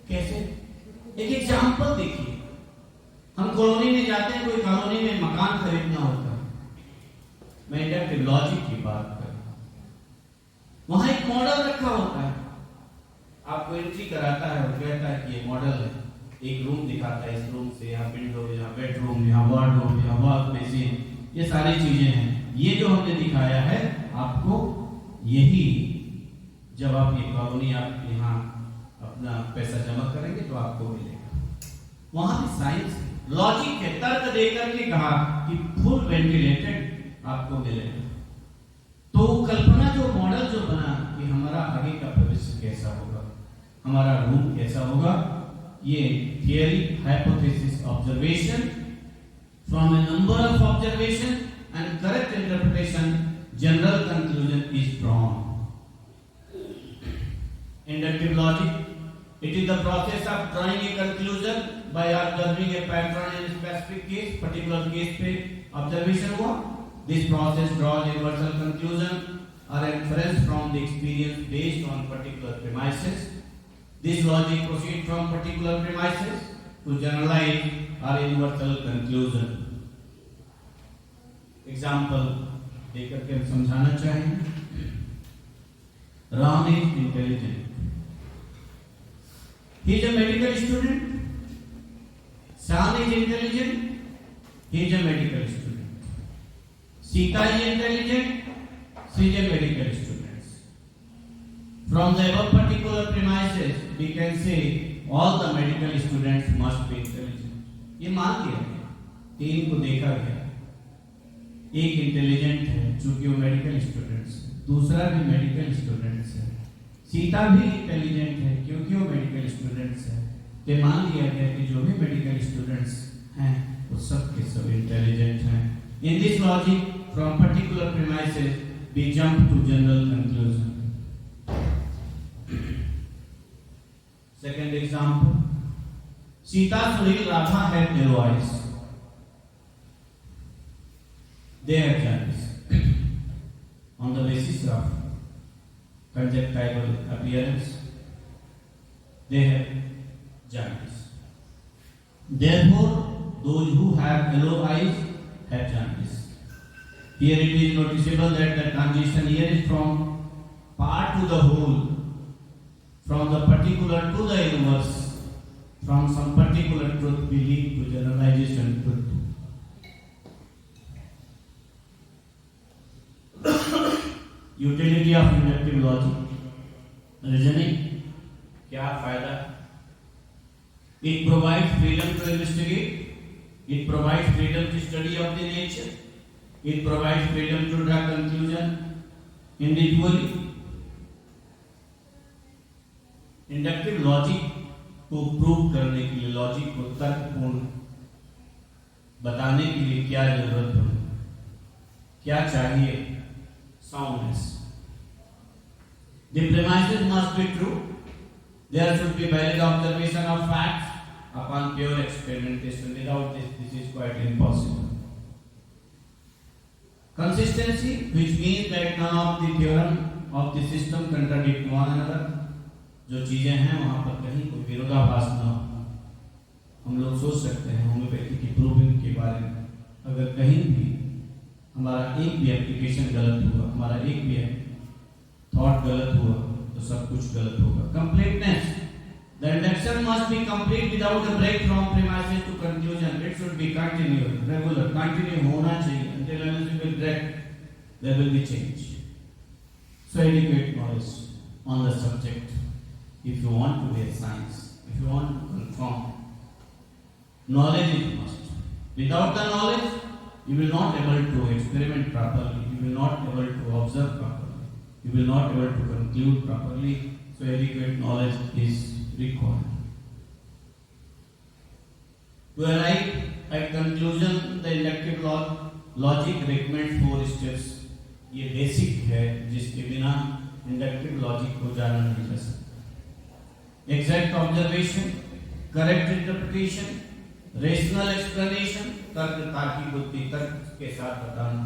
कैसे? एक एग्जांपल देखिए. हम कॉलोनी में जाते हैं, कोई कॉलोनी में मकान खरीदना होता है. मैं इंडक्टिव लॉजिक की बात कर रहा हूं. वहां एक मॉडल रखा होता है, आपको एंट्री कराता है और कहता है कि ये मॉडल है. एक रूम दिखाता है, इस रूम से यहाँ विंडो, यहाँ बेडरूम, यहाँ वार्डरोब, यहाँ वॉश बेसिन, ये सारी चीजें हैं. ये जो हमने दिखाया है आपको, यही जब आप ये कॉलोनी, आप यहाँ अपना पैसा जमा करेंगे तो आपको मिलेगा. वहां भी साइंस, लॉजिक है, तर्क देकर के कहा कि फुल वेंटिलेटेड आपको मिलेगा. तो कल्पना जो मॉडल जो बना कि हमारा आगे का भविष्य कैसा होगा, हमारा रूम कैसा होगा, ये theory, hypothesis, observation, from A number of observation and correct interpretation general conclusion is drawn. Inductive logic, it is the process of drawing a conclusion by observing a pattern in a specific case. Particular case पे observation हुआ. This process draws universal conclusion or inference from the experience based on particular premises. This logic proceeds from particular premises to generalize or universal conclusion. Example देकर के हम समझाना चाहेंगे. Ram is intelligent. He is a medical student. Sam is intelligent. He is a medical student. Sita is intelligent. She is a medical student. From the above particular premises, we can say all the medical students must be intelligent. ये मान लिया गया, तीन को देखा गया. एक intelligent है चूंकि वो मेडिकल स्टूडेंट्स है, दूसरा भी मेडिकल स्टूडेंट्स है, सीता भी इंटेलिजेंट है क्योंकि वो मेडिकल स्टूडेंट्स है. तो मान लिया गया कि जो भी मेडिकल स्टूडेंट्स हैं वो सब के सब इंटेलिजेंट हैं. In this logic from particular premises we jump to general conclusion. Second example, Sita, Sunil, Radha had their eyes. They are judges on the basis of conjunctival appearance, they have jaundice. Therefore, those who have yellow eyes have jaundice. Here it is noticeable that the transition here is from part to the whole, from the particular to the inverse, from some particular truth belief to generalization truth. Utility of inductive logic, reasoning, क्या फायदा? It provides freedom to investigate. It provides freedom to study of the nature. It provides freedom to draw conclusion individually. Inductive logic को prove करने के लिए, logic को तर्कपूर्ण बताने के लिए क्या जरूरत है, क्या चाहिए? Soundness. The premises must be true. There should be valid observation of facts upon pure experimentation. Without this is quite impossible. Consistency, which means that none of the theorem of the system contradict one another. जो चीजें हैं वहां पर कहीं कोई विरोधाभास न हो. हम लोग सोच सकते हैं होम्योपैथी की प्रूविंग के बारे में, अगर कहीं भी हमारा एक भी एप्लीकेशन गलत हुआ, हमारा एक भी थॉट गलत हुआ, तो सब कुछ गलत होगा. Completeness. The induction must be complete without a break from premises to conclusion. It should be continuous, regular, continue होना चाहिए. Until unless you will break, there will be change. So adequate knowledge on the subject. If you want to be a science, if you want to confirm, knowledge is must. Without the knowledge, you will not able to experiment properly. You will not able to observe properly. You will not able to conclude properly. So adequate knowledge is required. To arrive at conclusion, the inductive logic recommends 4 steps. ये basic है जिसके बिना inductive logic को जाना नहीं जा सकता. Exact observation, correct interpretation, rational explanation, तर्क तार्किक बुद्धि तर्क के साथ बताना.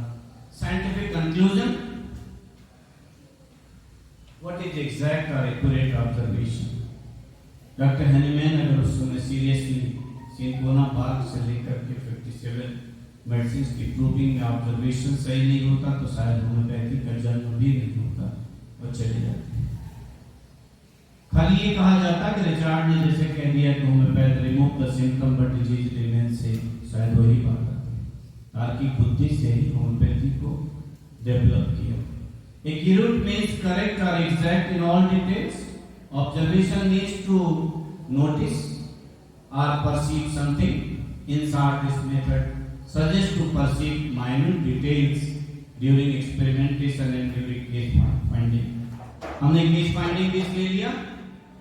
Scientific conclusion, what is exact or accurate observation? Doctor Hahnemann अगर उस समय सीरियसली सिंकोना पार्क से लेकर के 57 मेडिसिन की प्रूविंग में ऑब्जर्वेशन सही नहीं होता तो शायद होम्योपैथी का जन्म भी नहीं होता और चले जाते. खाली ये कहा जाता कि रिचार्ड ने जैसे कह दिया कि homeopath remove the symptom but disease remain से, शायद वही बात है. तार्किक बुद्धि से ही होम्योपैथी को डेवलप किया. Accurate means correct or exact in all details. Observation means to notice or perceive something. In short, this method suggests to perceive minute details during experimentation and during case finding. हमने case finding भी इसलिए लिया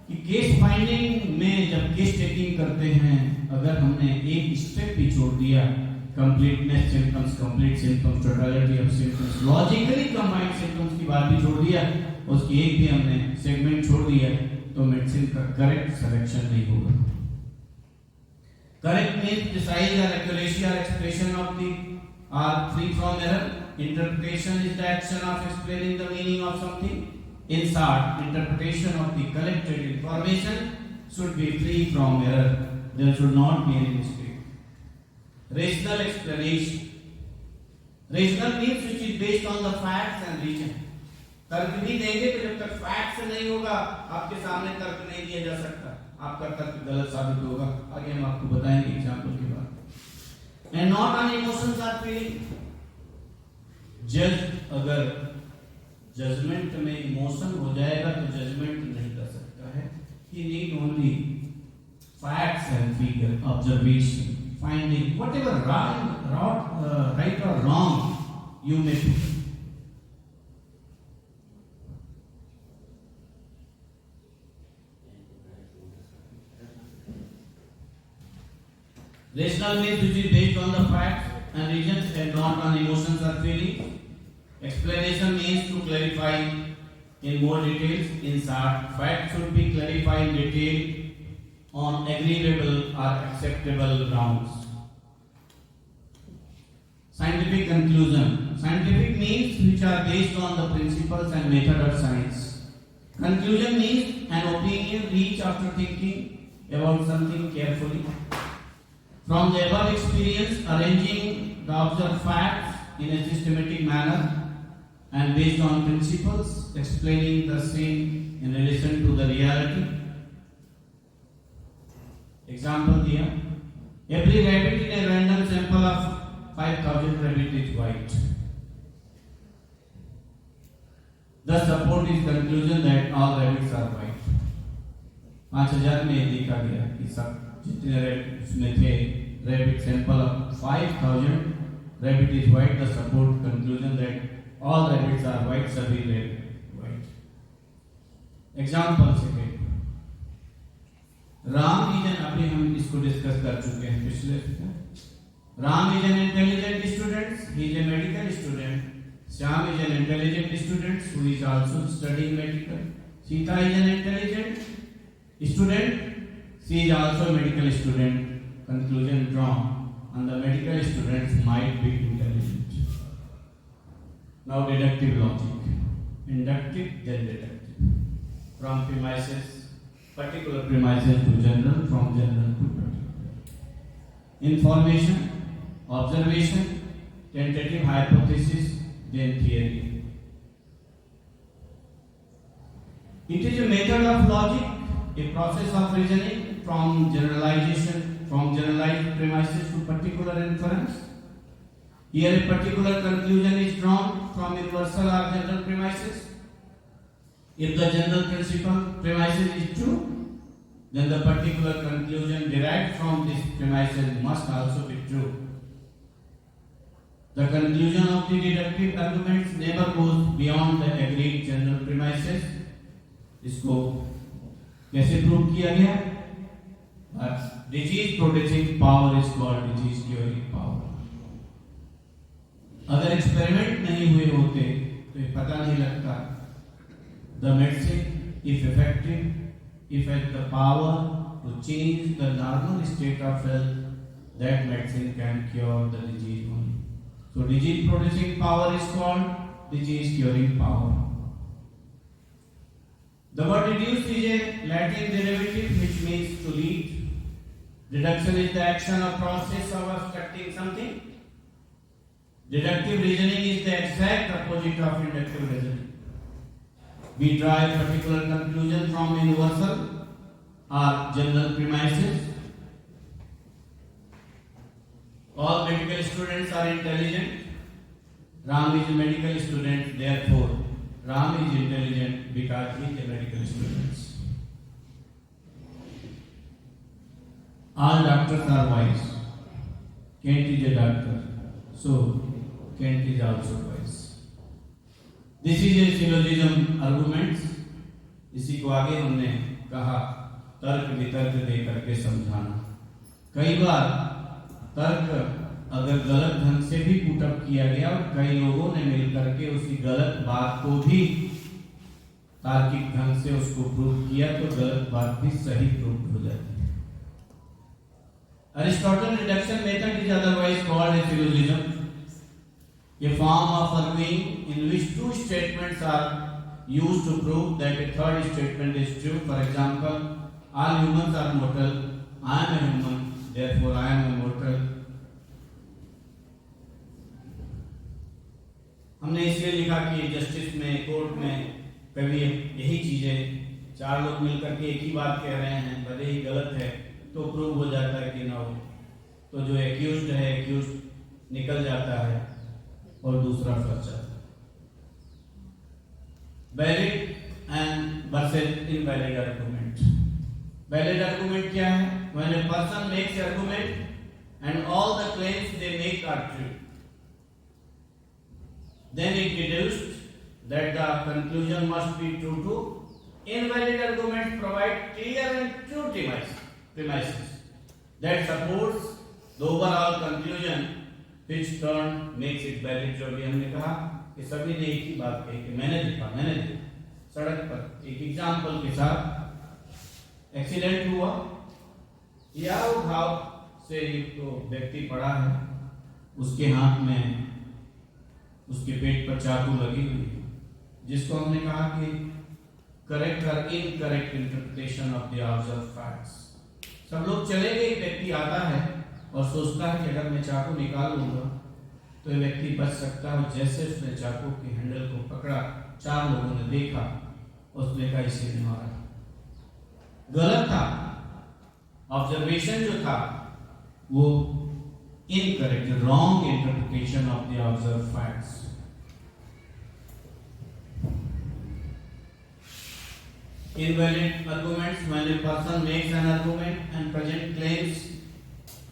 कि case finding में जब case taking करते हैं, अगर हमने एक स्टेप भी छोड़ दिया, completeness symptoms, complete symptoms, totality of symptoms, logically combined symptoms की बात भी छोड़ दिया, उसकी एक भी हमने सेगमेंट छोड़ दिया, तो मेडिसिन का करेक्ट सिलेक्शन नहीं होगा. करेक्ट मींस प्रिसाइज और एक्यूरेसी और expression of the are free from error. Interpretation is the action of explaining the meaning of something. In short, interpretation of the collected information should be free from error. There should not be any mistake. Rational explanation. Rational means which is based on the facts and reason. तर्क भी देंगे तो जब तक facts नहीं होगा आपके सामने तर्क नहीं दिया जा सकता, आपका तर्क गलत साबित होगा. आगे हम आपको बताएंगे एग्जाम्पल के बाद. And not on emotions or feeling. जज अगर जजमेंट में इमोशन हो जाएगा तो जजमेंट नहीं कर सकता है. He need only facts and figure, observation, finding, whatever right और wrong you may do. Rational means which is based on the facts and reasons and not on emotions or feelings. Explanation means to clarify in more details. In short, facts should be clarified in detail on agreeable or acceptable grounds. Scientific conclusion. Scientific means which are based on the principles and method of science. Conclusion means an opinion reached after thinking about something carefully. From the above experience, arranging the observed facts in a systematic manner and based on principles, explaining the same in relation to the reality. Example here. Every rabbit in a random sample of 5,000 rabbits is white. Thus support is conclusion that all rabbits are white. 5,000 में देखा गया कि सब जितने rabbits में थे rabbit sample of 5,000 rabbit is white. The support conclusion that all rabbits are white. सभी rabbit white. Example second. Ram is an अभी हम इसको डिस्कस कर चुके हैं पिछले Ram is an intelligent student. He is a medical student. Shyam is an intelligent student who is also studying medical. Sita is an intelligent student. She is also a medical student. Conclusion drawn. And the medical students might be intelligent. Now deductive logic. Inductive, then deductive. From premises, particular premises to general, from general to particular. Information, observation, tentative hypothesis, then theory. It is a method of logic, a process of reasoning from generalization, from generalized premises to particular inference. Here a particular conclusion is drawn from universal or general premises. If the general principle premises is true, then the particular conclusion derived from this premises must also be true. The conclusion of the deductive arguments never goes beyond the agreed general premises. इसको कैसे prove किया गया? Disease producing power is called disease curing power. अगर experiment नहीं हुए होते तो ये पता नहीं लगता. The medicine, if effective, if has the power to change the normal state of health, that medicine can cure the disease only. So disease producing power is called disease curing power. The word deduce is a Latin derivative which means to lead. Deduction is the action or process of obstructing something. Deductive reasoning is the exact opposite of inductive reasoning. We draw a particular conclusion from universal or general premises. All medical students are intelligent. Ram is a medical student, therefore Ram is intelligent because he is a medical student. All doctors are wise. Kent is a doctor, so Kent is also wise. This is a syllogism argument. इसी को आगे हमने कहा तर्क वितर्क दे करके समझाना. कई बार तर्क अगर गलत ढंग से भी पुटअप किया गया और कई लोगों ने मिलकर के उसी गलत बात को भी तार्किक ढंग से उसको प्रूव किया तो गलत बात भी सही प्रूव हो जाती है. Aristotle reduction method is otherwise called a syllogism, a form of arguing in which two statements are used to prove that a third statement is true. For example, all humans are mortal. I am a human, therefore I am a mortal. हमने इसलिए लिखा कि justice में court में कभी यही चीजें चार लोग मिलकर के एक ही बात कह रहे हैं भले ही गलत है तो प्रूव हो जाता है कि ना हो तो जो एक्यूज्ड है एक्यूज्ड निकल जाता है और दूसरा फंस जाता है. Valid and versus invalid argument. Valid argument क्या है? When a person makes argument and all the claims they make our true, then it deduced that the conclusion must be true to. Invalid arguments provide clear and true premises that supports the overall conclusion which turn makes it valid. जो भी हमने कहा कि सभी ने एक ही बात कही कि मैंने देखा सड़क पर एक एग्जाम्पल के साथ एक्सीडेंट हुआ या वो घाव से एक तो व्यक्ति पड़ा है उसके हाथ में उसके पेट पर चाकू लगी हुई है जिसको हमने कहा कि correct or incorrect interpretation of the observed facts. सब लोग चले गए, व्यक्ति आता है और सोचता है कि अगर मैं चाकू निकाल लूंगा तो ये व्यक्ति बच सकता है। जैसे उसने चाकू के हैंडल को पकड़ा, 4 लोगों ने देखा, उसने कहा इसे नहीं मारा। गलत था, ऑब्जर्वेशन जो था वो incorrect, wrong interpretation of the observed facts. Invalid arguments: when a person makes an argument and present claims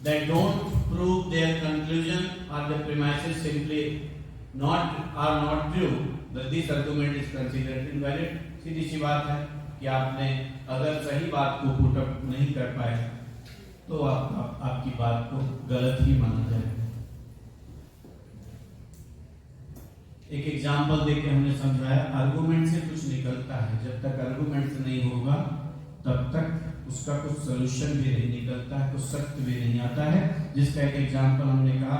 that don't prove their conclusion or the premises simply are not true, that this argument is considered invalid. सीधी सी बात है कि आपने अगर सही बात को put up नहीं कर पाए तो आपकी बात को गलत ही माना जाएगा। एक एग्जाम्पल देके हमने समझाया, आर्गुमेंट से कुछ निकलता है, जब तक आर्गुमेंट से नहीं होगा तब तक उसका कुछ सोल्यूशन भी नहीं निकलता है, कुछ सत्य भी नहीं आता है। जिसका एक एग्जाम्पल हमने कहा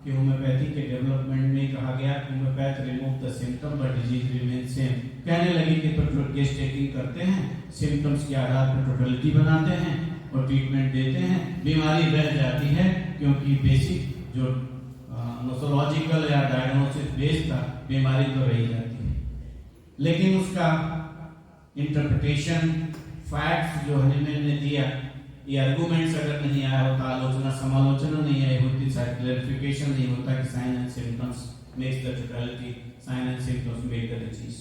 कि होम्योपैथी के डेवलपमेंट में कहा गया, homeopath remove the symptom but disease remain same. कहने लगे कि तो केस टेकिंग करते हैं, सिम्टम्स के आधार पर टोटलिटी बनाते हैं और ट्रीटमेंट देते हैं, बीमारी रह जाती है क्योंकि बेसिक जो नोसोलॉजिकल या डायग्नोसिस बेस था, बीमारी तो रही जाती है। लेकिन उसका इंटरप्रिटेशन, फैक्ट्स जो हनीमैन ने दिया, ये आर्गुमेंट्स अगर नहीं आया होता, आलोचना समालोचना नहीं आई होती, क्लैरिफिकेशन नहीं होता कि sign and symptoms makes the totality, sign and symptoms make the disease.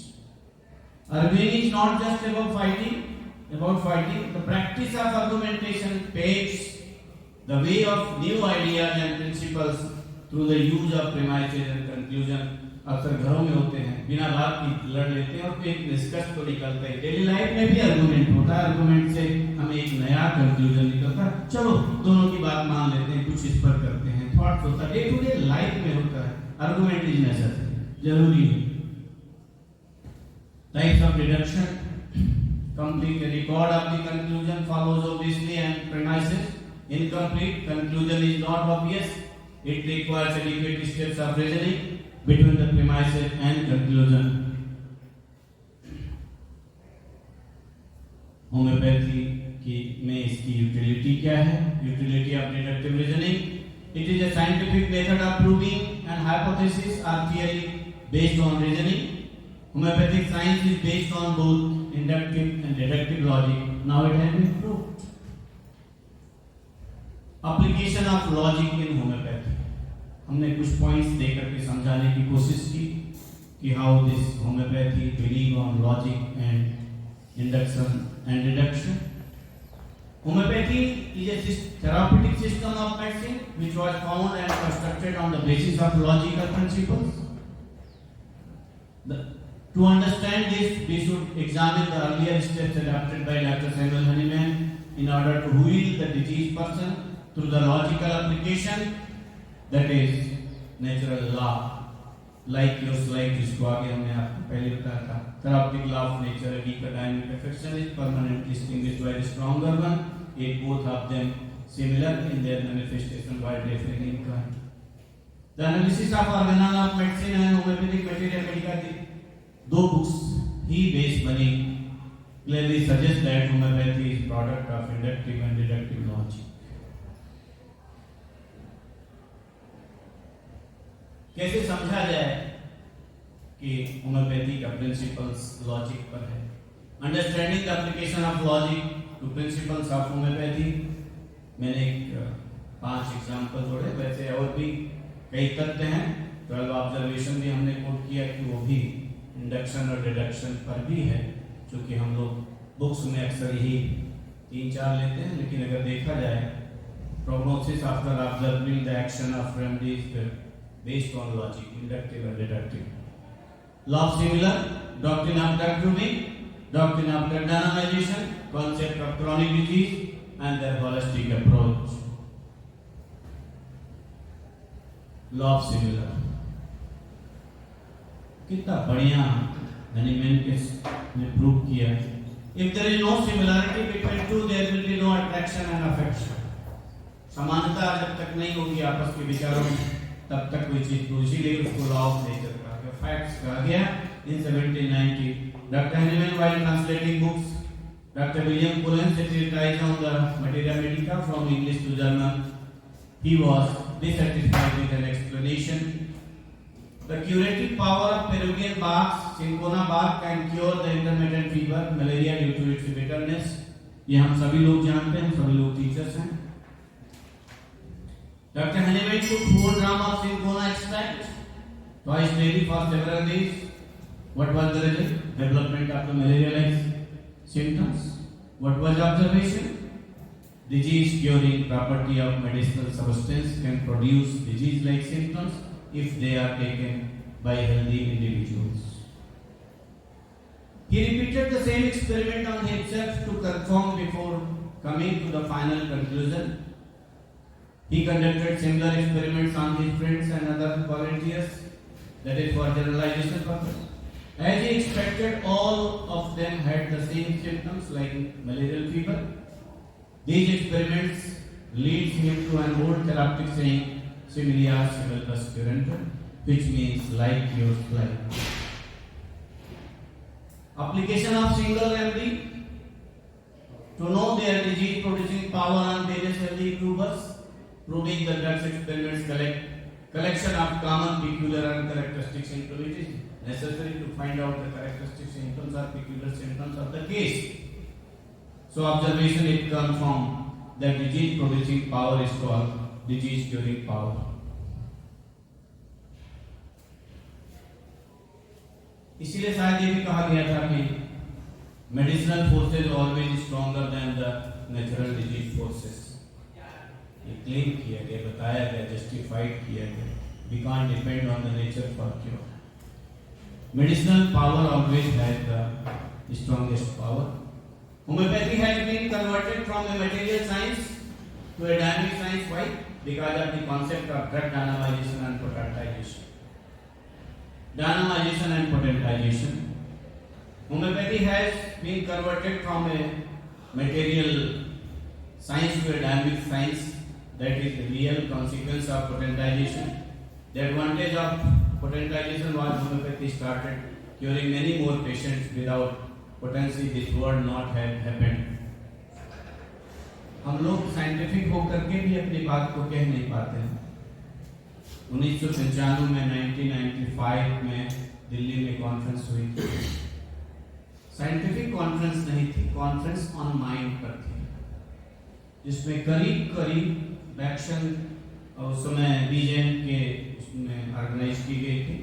Arguing is not just about fighting. The practice of argumentation paves the way of new ideas and principles through the use of premises and conclusion. अक्सर घरों में होते हैं, बिना बात की लड़ लेते हैं और एक निष्कर्ष तो निकलता है। डेली लाइफ में भी आर्गुमेंट होता है, आर्गुमेंट से हमें एक नया कंक्लूजन निकलता है। चलो दोनों की बात मान लेते हैं, कुछ इस पर करते हैं, थॉट्स होता है, डे टू डे लाइफ में होता है। आर्गुमेंट इज नेसेसरी, जरूरी है। Types of deduction: complete record of the conclusion follows obviously and premises. Incomplete conclusion is not obvious. It requires adequate steps of reasoning between the premises and conclusion. Homeopathy की में इसकी utility क्या है? Utility of deductive reasoning: it is a scientific method of proving an hypothesis or theory based on reasoning. Homeopathic science is based on both inductive and deductive logic. Now it has been proved. Application of logic in homeopathy. हमने कुछ points देकर के समझाने की कोशिश की कि how this homeopathy believe on logic and induction and deduction. Homeopathy is a therapeutic system of medicine which was found and constructed on the basis of logical principles. To understand this, we should examine the earlier steps adopted by Dr. Samuel Hahnemann in order to heal the diseased person through the logical application, that is natural law, like yours, like जिसको आगे हमने आपको पहले बताया था. Therapeutic law of nature, a weaker dynamic affection is permanently distinguished by the stronger one, yet both of them similar in their manifestation while differing in kind. The analysis of organelle of medicine and homeopathic material medica, दो books ही base बनी, clearly suggest that homeopathy is product of inductive and deductive logic. कैसे समझा जाए कि homeopathy का principles logic पर है? Understanding the application of logic to principles of homeopathy. मैंने 5 एग्जांपल जोड़े, वैसे और भी कई तथ्य हैं. 12 ऑब्जर्वेशन भी हमने कोट किया कि वो भी इंडक्शन और डिडक्शन पर भी है, क्योंकि हम लोग बुक्स में अक्सर यही 3-4 लेते हैं. लेकिन अगर देखा जाए, prognosis after observing the action of remedies based on logic, inductive और deductive. Law of similar, doctrine of drug proving, doctrine of drug dynamization, concept of chronic disease and their holistic approach. Law of similar कितना बढ़िया Hahnemann ने prove किया. If there is no similarity between two, there will be no attraction and affection. समानता जब तक नहीं होगी आपस के विचारों में, तब तक कोई चीज, इसीलिए उसको लॉ ऑफ नेचर कहा गया, फैक्ट्स कहा गया. in 1790. Dr. Hahnemann, while translating books, Dr. William Cullen satirize on the Materia Medica from English to German. He was dissatisfied with an explanation. The curative power of Peruvian bark, cinchona bark, can cure the intermittent fever, malaria due to its bitterness. ये हम सभी लोग जानते हैं, सभी लोग teachers हैं. Dr. Hahnemann took 4 grams of cinchona extract twice daily for several days. What was the result? Development of the malaria-like symptoms. What was the observation? Disease-curing property of medicinal substance can produce disease-like symptoms if they are taken by healthy individuals. He repeated the same experiment on himself to confirm before coming to the final conclusion. He conducted similar experiments on his friends and other volunteers, that is for generalization purpose. As he expected, all of them had the same symptoms like malarial fever. These experiments lead him to an old therapeutic saying, similia similibus curantur, which means like cures like. Application of single remedy to know their disease producing power on various healthy tubers, proving the drugs experiments collection of common peculiar and characteristic symptoms. It is necessary to find out the characteristic symptoms or peculiar symptoms of the case. So observation it comes from that disease producing power is called disease curing power. इसीलिए शायद ये भी कहा गया था कि medicinal forces always stronger than the natural disease forces. ये claim किया गया, बताया गया, जस्टिफाइड किया गया. We can't depend on the nature for cure. Medicinal power always has the strongest power. Homeopathy has been converted from a material science to a dynamic science. Why? Because of the concept of drug dynamization and potentization. Dynamization and potentization. Homeopathy has been converted from a material science to a dynamic science. That is the real consequence of potentization. The advantage of potentization was homeopathy started curing many more patients. Without potency, this would not have happened. हम लोग scientific होकर के भी अपनी बात को कह नहीं पाते हैं. 1995 में 1995 में दिल्ली में कॉन्फ्रेंस हुई थी. साइंटिफिक कॉन्फ्रेंस नहीं थी, कॉन्फ्रेंस ऑन माइंड पर थी, जिसमें करीब एक्शन उस समय बीजेन के उसमें ऑर्गेनाइज की गई थी.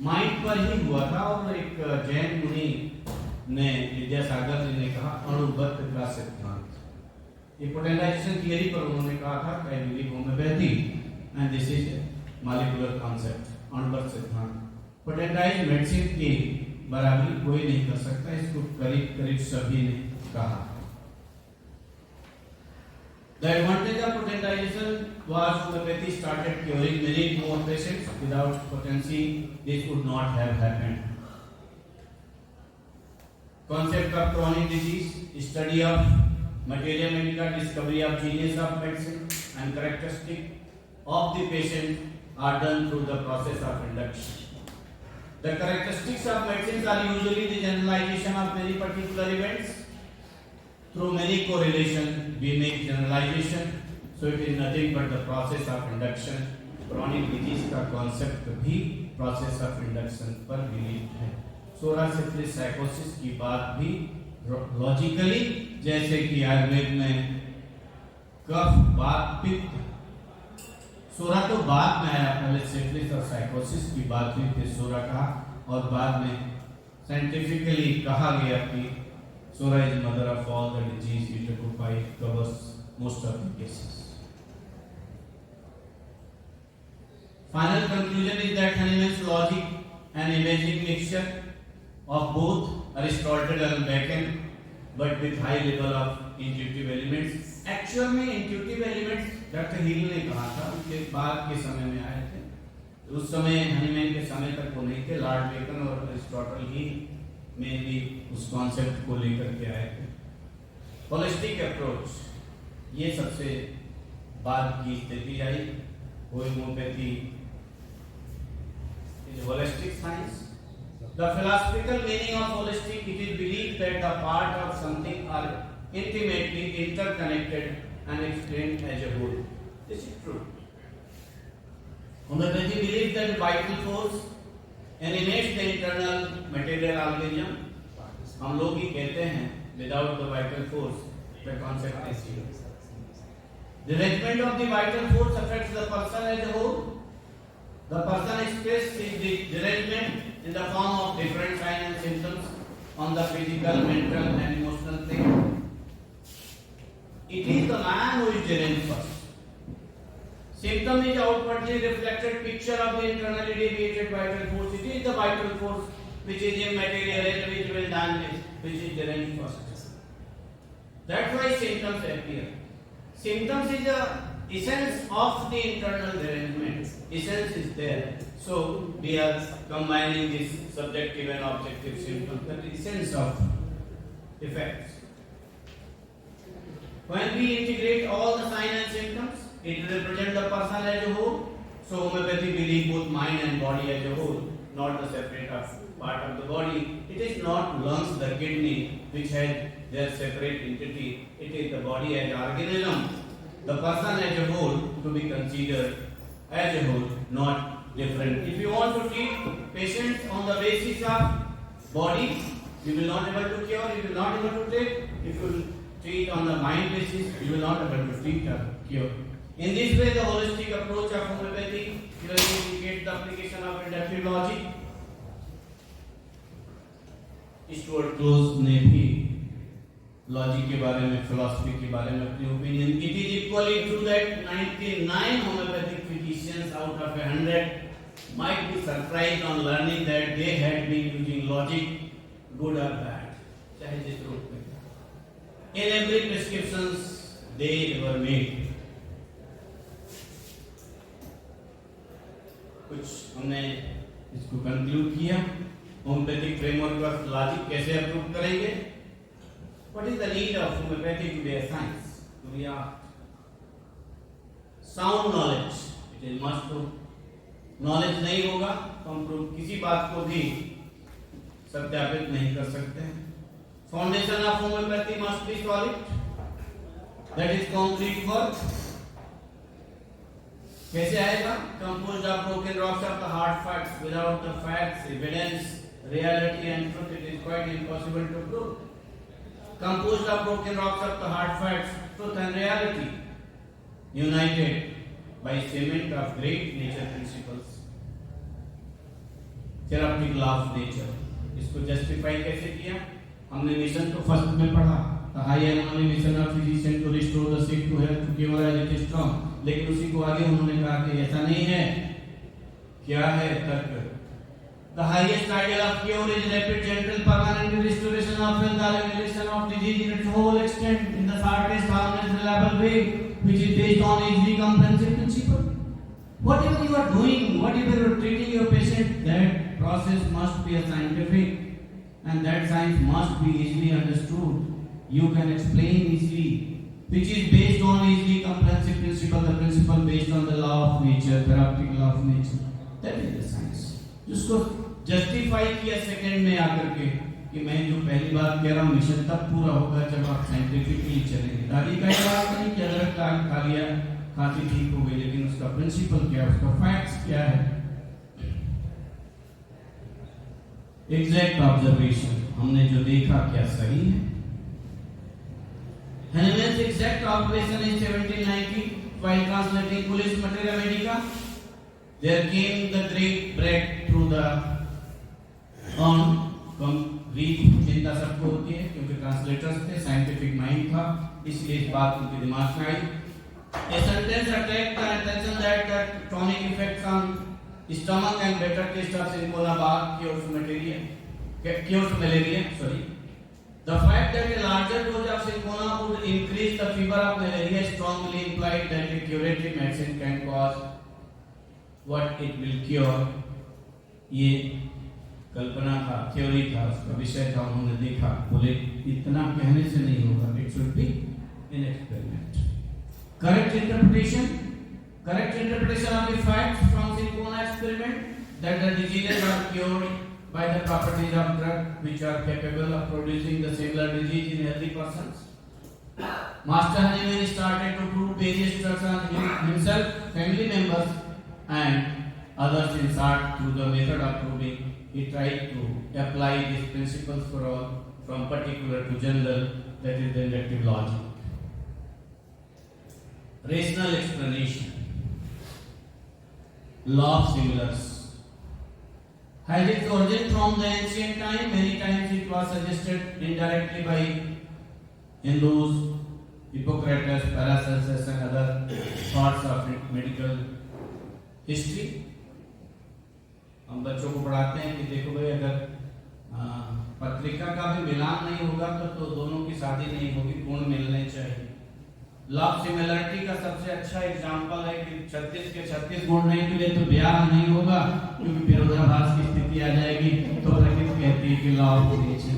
माइंड पर ही हुआ था. और एक जैन मुनि ने, विद्यासागर जी ने कहा अणुबद्ध का सिद्धांत. ये पोटेंटाइजेशन थियरी पर उन्होंने कहा था I believe homeopathy and this is molecular concept, अणुबद्ध सिद्धांत. पोटेंटाइज मेडिसिन की बराबरी कोई नहीं कर सकता, इसको करीब सभी ने कहा. The advantage of potentization was homeopathy started curing many more patients. Without potency, this would not have happened. Concept of chronic disease, study of materia medica, discovery of genius of medicine and characteristic of the patient are done through the process of induction. The characteristics of medicines are usually the generalization of many particular events. Through many correlation, we make generalization. So it is nothing but the process of induction. Chronic disease का concept भी process of induction पर related है. Psoriasis साइकोसिस की बात भी logically, जैसे कि आयुर्वेद में कफ वात पित्त, सोरा तो बाद में आया, पहले सिफिलिस और साइकोसिस की बात हुई, फिर सोरा कहा, और बाद में साइंटिफिकली कहा गया कि psora is mother of all the disease. It covers most of the cases. Final conclusion is that Hahnemann's logic and imaging mixture of both Aristotle and Bacon, but with high level of intuitive elements. Actual में intuitive elements doctor हिल ने कहा था, उनके बाद के समय में आए थे. उस समय हनीमैन के समय तक वो नहीं थे. लॉर्ड बेकन और अरिस्टोटल ही में भी उस कॉन्सेप्ट को लेकर के आए थे. होलिस्टिक अप्रोच ये सबसे बाद की स्थिति आई. Homeopathy is holistic science The philosophical meaning of holistic, it is believed that the part of something are intimately interconnected and explained as a whole. This is true. Homeopathy believes that vital force animates the internal material organism. हम लोग ही कहते हैं without the vital force the concept is zero. The arrangement of the vital force affects the person as a whole. The person expresses the derangement in the form of different signs and symptoms on the physical, mental and emotional plane. It is the man who is deranged first. Symptom is outwardly reflected picture of the internally deviated vital force. It is the vital force which is immaterial, invisible, damaged, which is deranged first. That's why symptoms appear. Symptoms is the essence of the internal derangement. Essence is there. So we are combining this subjective and objective symptoms, the essence of effects. When we integrate all the signs and symptoms, it represents the person as a whole. So homeopathy believes both mind and body as a whole, not the separate part of the body. It is not lungs, the kidney, which has their separate entity. It is the body as organism. The person as a whole to be considered as a whole, not different. If you want to treat patients on the basis of body, you will not able to cure, you will not able to treat. If you treat on the mind basis, you will not able to treat or cure. In this way, the holistic approach of homeopathy clearly indicates the application of inductive logic. Stuart Close ने भी logic के बारे में, philosophy के बारे में अपनी opinion. It is equally true that 99 homeopathic physicians out of 100 might be surprised on learning that they had been using logic, good or bad, चाहे जिस रूप में, in every prescriptions they were made. कुछ हमने इसको कंक्लूड किया. Homeopathic framework of logic कैसे approve करेंगे? What is the need of homeopathy to be a science, to be art? Sound knowledge, it is must to. Knowledge नहीं होगा तो हम प्रूव किसी बात को भी सत्यापित नहीं कर सकते हैं. Foundation of homeopathy must be solid. That is concrete work. कैसे आएगा? Composed of broken rocks of the hard facts. Without the facts, evidence, reality and truth, it is quite impossible to prove. Composed of broken rocks of the hard facts, truth and reality, united by cement of great nature principles. Therapeutic law of nature. इसको justify कैसे किया? हमने mission तो first में पढ़ा. The high and only mission of physician to restore the sick to health to cure as it is strong. लेकिन उसी को आगे उन्होंने कहा कि ऐसा नहीं है. क्या है तर्क? The highest ideal of cure is rapid, gentle, permanent restoration of health, the elimination of disease in its whole extent in the shortest, harmless, reliable way, which is based on easily comprehensive principle. Whatever you are doing, whatever you are treating your patient, that process must be a scientific, and that science must be easily understood. You can explain easily, which is based on easily comprehensive principle, the principle based on the law of nature, therapeutic law of nature. That is the science. जिसको justify किया second में आकर के कि मैं जो पहली बात कह रहा हूँ मिशन तब पूरा होगा जब आप साइंटिफिकली चलेंगे. दादी का बात नहीं कि अगर कान खा लिया खांसी ठीक हो गई, लेकिन उसका प्रिंसिपल क्या है, उसका फैक्ट्स क्या है. एग्जैक्ट ऑब्जर्वेशन, हमने जो देखा क्या सही है. Hahnemann's exact observation in 1790 while translating Police Materia Medica, there came the great breakthrough the read चिंता सबको होती है क्योंकि ट्रांसलेटर्स थे, साइंटिफिक माइंड था, इसलिए इस बात उनके दिमाग में आई. A sentence attracted the attention that the tonic effects on stomach and better taste of cinchona bark cures malaria. The fact that a larger dose of cinchona would increase the fever of malaria strongly implied that a curative medicine can cause what it will cure. ये कल्पना था, theory था, उसका विषय था. उन्होंने देखा, बोले इतना कहने से नहीं होगा, it should be in experiment. Correct interpretation of the facts from cinchona experiment that the diseases are cured by the properties of drug which are capable of producing the similar disease in healthy persons. Master Haniman started to prove various drugs on himself, family members, and others in short through the method of proving. He tried to apply these principles for all, from particular to general, that is the inductive logic. Rational explanation. Law of similars. Has its origin from the ancient time. Many times it was suggested indirectly by Hindus, Hippocrates, Paracelsus, and other thoughts of medical history. हम बच्चों को पढ़ाते हैं कि देखो भाई, अगर पत्रिका का भी मिलान नहीं होगा तो दोनों की शादी नहीं होगी, गुण मिलने चाहिए। लॉ ऑफ सिमिलरिटी का सबसे अच्छा एग्जांपल है कि 36 के 36 गुण नहीं मिले तो ब्याह नहीं होगा, क्योंकि विरोधाभास की स्थिति आ जाएगी। तो प्रकृति कहती है कि लॉ ऑफ नेचर,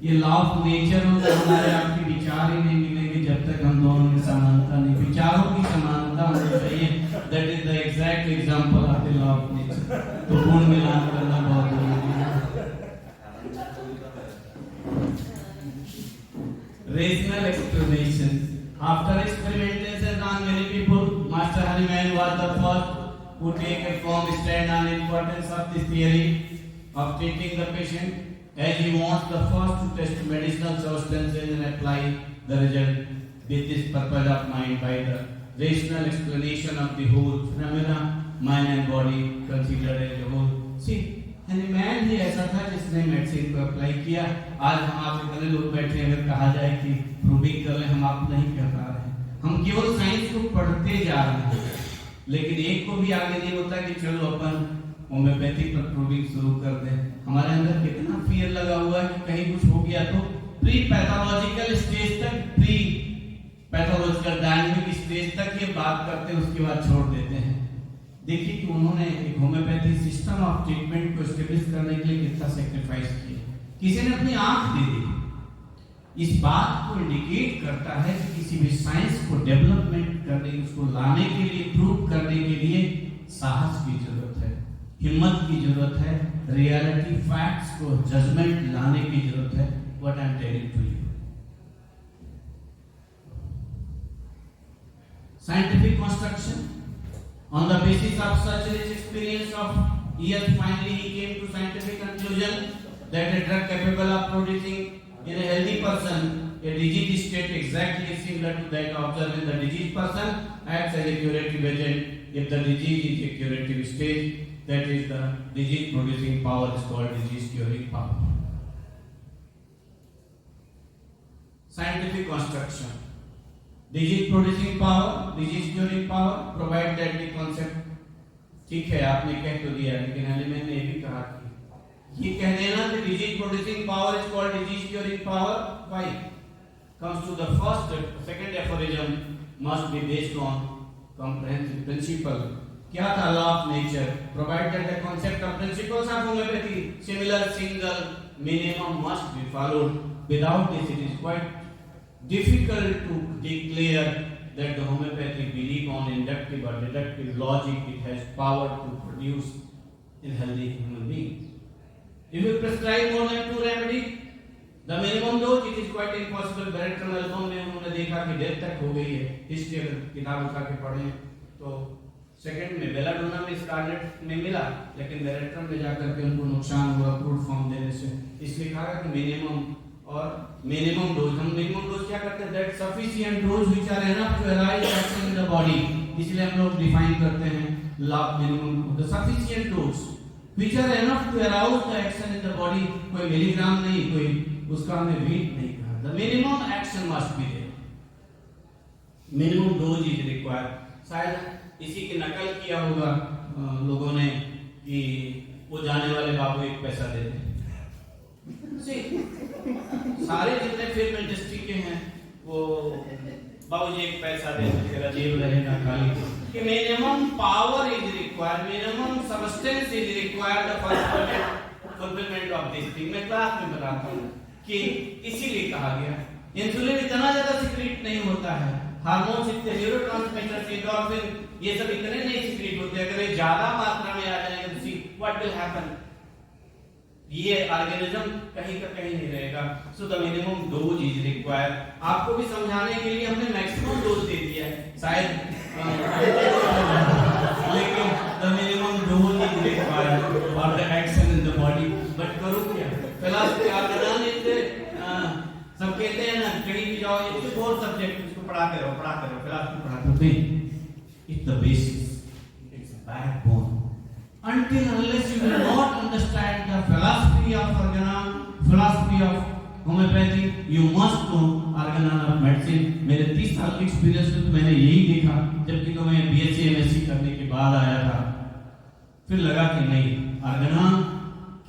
ये लॉ ऑफ नेचर होगा, हमारे आपके विचार ही नहीं मिलेंगे जब तक हम दोनों में समानता नहीं, विचारों की समानता होनी चाहिए। That is the exact example of the law of nature. तो गुण मिलान करना बहुत जरूरी है। Rational explanation. After experimentation on many people, Master Haniman was the first who take a firm stand on the importance of this theory of treating the patient, as he wants the first to test medicinal substances and apply the result with this purpose of mind by the rational explanation of the whole phenomena, mind and body considered as a whole. See, Hahnemann ही ऐसा था जिसने medicine को apply किया। आज हम आप इतने लोग बैठे, अगर कहा जाए कि प्रूविंग कर ले, हम आप नहीं कर पा रहे हैं। हम केवल साइंस को पढ़ते जा रहे हैं, लेकिन एक को भी आगे नहीं होता कि चलो अपन होम्योपैथी पर प्रूविंग शुरू कर दें। हमारे अंदर कितना फियर लगा हुआ है कि कहीं कुछ हो गया तो प्री पैथोलॉजिकल स्टेज तक, प्री पैथोलॉजिकल डायग्नोस्टिक स्टेज तक ये बात करते हैं, उसके बाद छोड़ देते हैं। देखिए कि उन्होंने एक होम्योपैथी सिस्टम ऑफ ट्रीटमेंट को एस्टेब्लिश करने के लिए कितना सैक्रिफाइस किया। किसी ने अपनी आंख दे दी। इस बात को इंडिकेट करता है कि किसी भी साइंस को डेवलपमेंट करने, उसको लाने के लिए, प्रूव करने के लिए साहस की जरूरत है, हिम्मत की जरूरत है, रियलिटी फैक्ट्स को जजमेंट लाने की जरूरत है। What I am telling to you, scientific construction on the basis of such rich experience of years, finally he came to scientific conclusion that a drug capable of producing in a healthy person a disease state exactly similar to that observed in the diseased person acts as a curative agent if the disease is a curative stage, that is the disease producing power is called disease curing power. Scientific construction. Disease producing power, disease curing power, provide that the concept. ठीक है, आपने कह तो दिया, लेकिन Hahnemann ने भी कहा कि ये कह देना कि disease producing power is called disease curing power. Why? Comes to the first, second aphorism must be based on comprehensive principle. क्या था law of nature? Provide that the concept of principles of homeopathy, similar, single, minimum must be followed. Without this, it is quite difficult to declare that the homeopathic belief on inductive or deductive logic it has power to produce in healthy human beings. If you prescribe more than 2 remedies, the minimum dose it is quite impossible. Bertram album में उन्होंने देखा कि death तक हो गई है। History अगर किताब उठा के पढ़ें तो सेकंड में बेलाडोना में स्कारलेट में मिला, लेकिन बेरेट्रम में जाकर के उनको नुकसान हुआ क्रूड फॉर्म देने से। इसलिए कहा कि मिनिमम और मिनिमम डोज, हम मिनिमम डोज क्या करते हैं, that sufficient dose which are enough to arise action in the body. इसलिए हम लोग डिफाइन करते हैं law minimum, the sufficient dose which are enough to arouse the action in the body. कोई मिलीग्राम नहीं, कोई उसका हमें वेट नहीं कहा। The minimum action must be there, minimum dose is required. शायद इसी की नकल किया होगा लोगों ने कि वो जाने वाले बाबू 1 पैसा दे दे। सारे जितने फिल्म इंडस्ट्री के हैं वो बाबूजी 1 पैसा दे दे, तेरा जेब रहेगा खाली। कि minimum power is required, minimum substance is required for fulfilment of this thing. मैं क्लास में बताता हूँ कि इसीलिए कहा गया इंसुलिन इतना ज्यादा सिक्रीट नहीं होता है, हार्मोन्स इतने, न्यूरोट्रांसमीटर्स, एंडोर्फिन, ये सब इतने नहीं सिक्रीट होते। अगर ये ज्यादा मात्रा में आ जाएंगे तो सी व्हाट विल हैपन, ये ऑर्गेनिज्म कहीं का कहीं नहीं रहेगा। So the minimum dose is required. आपको भी समझाने के लिए हमने मैक्सिमम डोज दे दिया है शायद, लेकिन the minimum dose is required for the action in the body. But करो क्या? फिलहाल ऑर्गेनान सब कहते हैं ना, कहीं भी जाओ एक से और सब्जेक्ट इसको पढ़ाते रहो फिलहाल पढ़ाते रहो। It's the basis, it's backbone. Until unless you will not understand the philosophy of organon, philosophy of homeopathy, you must know organon of medicine। मेरे 30 साल के एक्सपीरियंस में तो मैंने यही देखा, जबकि तो मैं BSc MSc करने के बाद आया था। फिर लगा कि नहीं, organon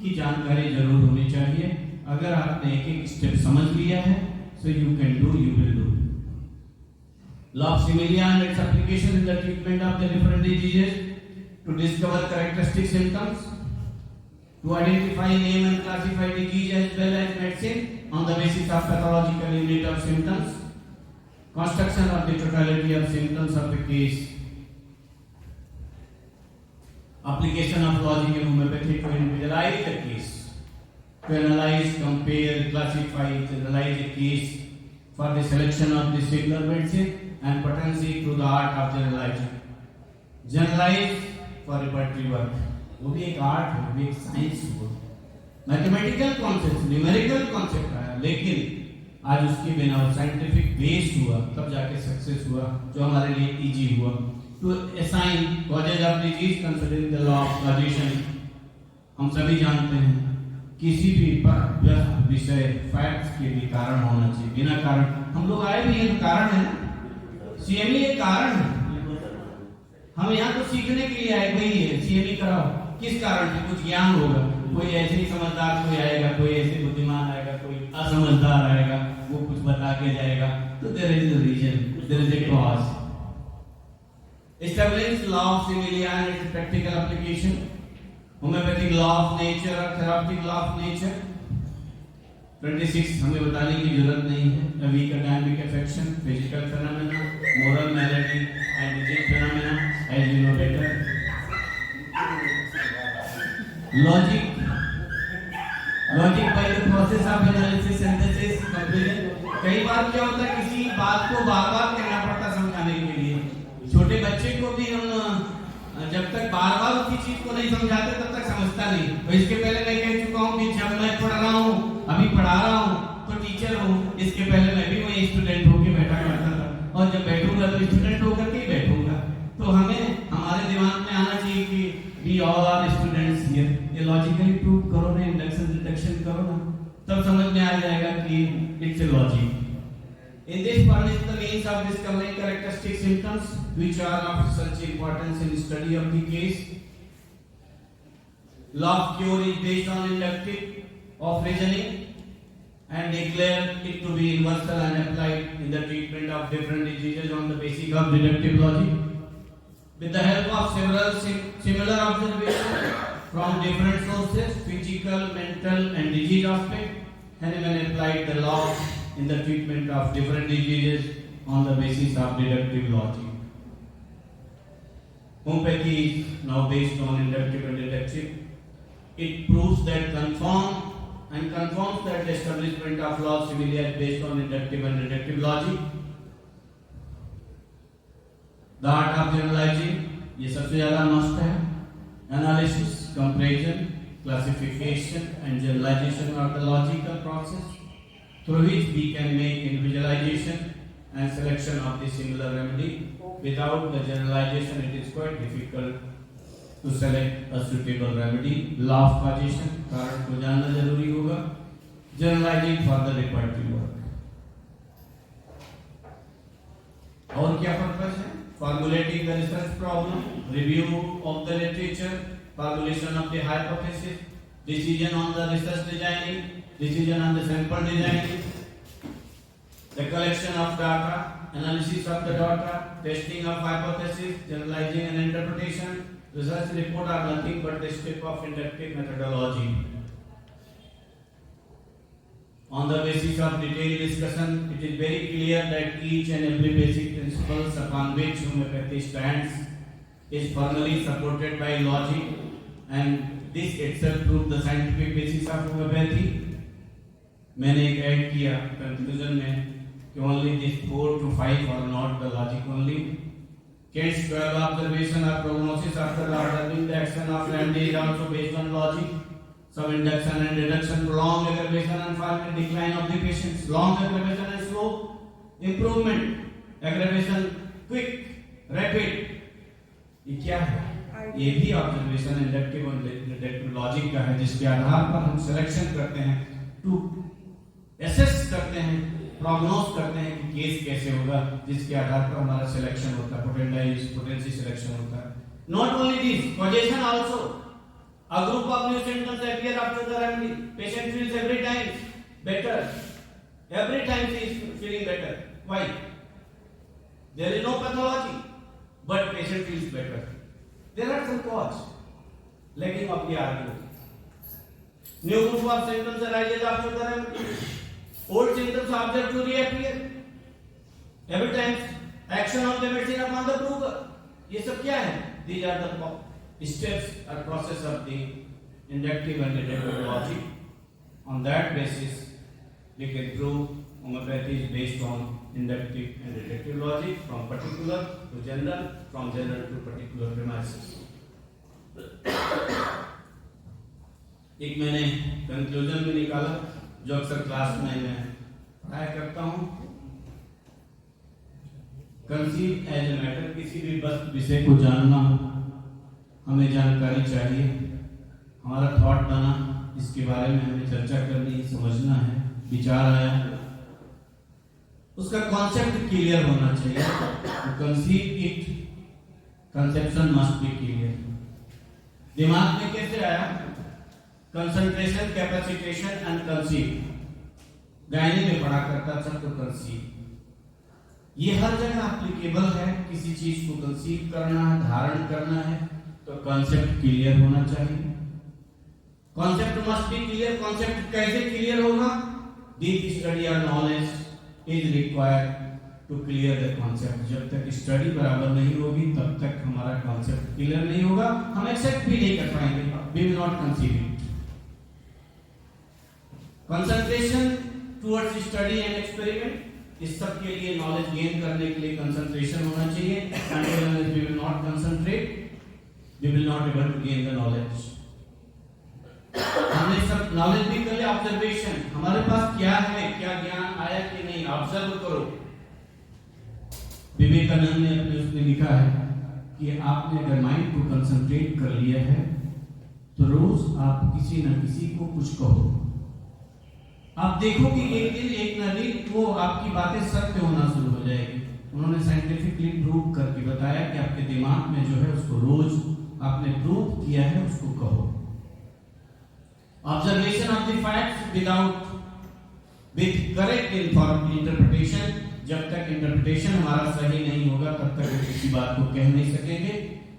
की जानकारी जरूर होनी चाहिए। अगर आपने एक एक स्टेप समझ लिया है, so you can do, you will do। Law of similia and its application in the treatment of the different diseases, to discover characteristic symptoms, to identify, name and classify disease as well as medicine on the basis of pathological unit of symptoms, construction of the totality of symptoms of the case, application of logic and homeopathy to individualize the case, to analyze, compare, classify, generalize a case for the selection of the singular medicine and potency through the art of generalizing. Generalize for repertory work, वो भी एक art है, वो भी एक science हुआ। Mathematical concept, numerical concept आया, लेकिन आज उसके बिना वो साइंटिफिक बेस हुआ, तब जाके सक्सेस हुआ, जो हमारे लिए इजी हुआ। To assign causes of disease considering the law of causation. हम सभी जानते हैं किसी भी विषय फैक्ट्स के भी कारण होना चाहिए, बिना कारण हम लोग आए भी हैं तो कारण है ना। CME एक कारण है, हम यहाँ तो सीखने के लिए आए, वही है CME कराओ, किस कारण से? कुछ ज्ञान होगा, कोई ऐसे ही समझदार कोई आएगा, कोई ऐसे बुद्धिमान आएगा, कोई असमझदार आएगा, वो कुछ बता के जाएगा, तो there is a reason, there is a cause. Establish law of similia and its practical application, homeopathic law of nature और therapeutic law of nature। 26 हमें बताने की जरूरत नहीं है। A weak dynamic affection, physical phenomena, moral malady and disease phenomena, as you know better। Logic by the process of analysis, synthesis, conclusion। कई बार क्या होता है, किसी बात को बार-बार कहना पड़ता समझाने के लिए। छोटे बच्चे को भी हम जब तक बार-बार उसी चीज को नहीं समझाते तब तक समझता नहीं। तो इसके पहले मैं कह चुका हूँ कि जब मैं पढ़ रहा हूँ, अभी पढ़ा रहा हूँ तो टीचर हूँ, इसके पहले मैं भी वही स्टूडेंट होके बैठा करता था, और जब बैठूंगा तो स्टूडेंट होकर के ही बैठूंगा। तो हमें हमारे दिमाग में आना चाहिए कि we all are students here. ये लॉजिकली प्रूव करो ना, इंडक्शन डिडक्शन करो ना, तब समझ में आ जाएगा कि it's a logic. In this furnish the means of discovering characteristic symptoms which are of such importance in study of the case. Law of cure is based on inductive of reasoning and declare it to be universal and applied in the treatment of different diseases on the basis of deductive logic. With the help of several similar observations from different sources, physical, mental and disease aspect, Hahnemann applied the law in the treatment of different diseases on the basis of deductive logic. Homeopathy is now based on inductive and deductive. It proves that confirms that the establishment of law of similia is based on inductive and deductive logic. The art of generalizing, ये सबसे ज़्यादा मस्त है। Analysis, comparison, classification and generalization are the logical process through which we can make individualization and selection of the singular remedy. Without the generalization, it is quite difficult to select a suitable remedy. Law of causation, कारण को जानना जरूरी होगा। Generalizing for the repertory work। और क्या purpose है? Formulating the research problem, review of the literature, formulation of the hypothesis, decision on the research designing, decision on the sample designing, the collection of data, analysis of the data, testing of hypothesis, generalizing and interpretation. Research report are nothing but the step of inductive methodology. On the basis of detailed discussion, it is very clear that each and every basic principles upon which homeopathy stands is formally supported by logic and this itself proved the scientific basis of homeopathy. मैंने एक add किया conclusion में कि only these 4 to 5 are not the logic only. Kant's 12 observation or prognosis after observing the action of remedy is also based on logic. Some induction and reduction, prolonged aggravation and final decline of the patients, long aggravation and slow improvement, aggravation quick, rapid. ये क्या है? ये भी observation inductive और deductive logic का है, जिसके आधार पर हम सिलेक्शन करते हैं, टू एसेस करते हैं, प्रोग्नोज करते हैं कि केस कैसे होगा, जिसके आधार पर हमारा सिलेक्शन होता है, पोटेंसी सिलेक्शन होता है. Not only this, causation also. A group of new symptoms appear after the remedy. Patient feels every time better. Every time he is feeling better. Why? There is no pathology, but patient feels better. There are some cause. Lacking of the argument. New group of symptoms arises after the remedy. Old symptoms are observed to reappear. Every time action of the medicine upon the prover. ये सब क्या है? These are the steps or process of the inductive and deductive logic. On that basis, we can prove homeopathy is based on inductive and deductive logic from particular to general, from general to particular premises. एक मैंने conclusion में निकाला जो अक्सर class में मैं पढ़ाया करता हूँ. कंसीव एज ए मैटर, किसी भी विषय को जानना हो हमें जानकारी चाहिए, हमारा थॉट बना, इसके बारे में हमें चर्चा करनी, समझना है, विचार आया, उसका कॉन्सेप्ट क्लियर होना चाहिए. तो conceive it, conception must be clear. दिमाग में कैसे आया? Concentration, capacitation and conceive. Gynae में पढ़ा करता था तो कंसीव, ये हर जगह एप्लीकेबल है. किसी चीज को कंसीव करना है, धारण करना है, तो कॉन्सेप्ट क्लियर होना चाहिए. Concept must be clear. Concept कैसे क्लियर होगा? डीप स्टडी और knowledge is required to clear the concept. जब तक स्टडी बराबर नहीं होगी तब तक हमारा कॉन्सेप्ट क्लियर नहीं होगा, हम एक्सेप्ट भी नहीं कर पाएंगे. We will not conceive it. Concentration towards study and experiment, इस सब के लिए नॉलेज गेन करने के लिए कंसंट्रेशन होना चाहिए. Until we will not concentrate, we will not able to gain the knowledge. हमने सब नॉलेज भी कर लिया. ऑब्जर्वेशन, हमारे पास क्या है, क्या ज्ञान आया कि नहीं, ऑब्जर्व करो. विवेकानंद ने अपने उसमें लिखा है कि आपने अगर माइंड को कंसंट्रेट कर लिया है तो रोज आप किसी न किसी को कुछ कहो. आप देखो कि एक दिन एक न दिन वो आपकी बातें सत्य होना शुरू हो जाएगी. उन्होंने साइंटिफिकली प्रूव करके बताया कि आपके दिमाग में जो है उसको रोज आपने प्रूव किया है उसको कहो. Observation of the facts with correct interpretation. जब तक इंटरप्रिटेशन हमारा सही नहीं होगा तब तक किसी बात को कह नहीं सकेंगे.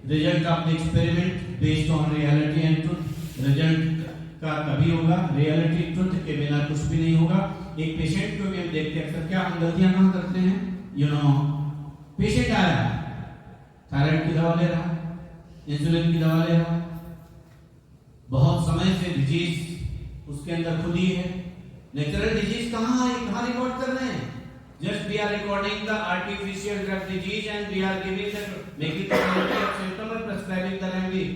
Result of the experiment based on reality and truth. Result का तभी होगा, रियलिटी ट्रुथ के बिना कुछ भी नहीं होगा. एक पेशेंट को भी हम देखते हैं अक्सर, क्या हम गलतियां कहां करते हैं? पेशेंट आया, थायराइड की दवा ले रहा, इंसुलिन की दवा ले रहा, बहुत समय से डिजीज उसके अंदर खुद ही है. नेचुरल डिजीज कहाँ है, कहाँ रिकॉर्ड कर रहे हैं? Just we are recording the artificial drug disease and we are giving the making the symptom and prescribing the remedy.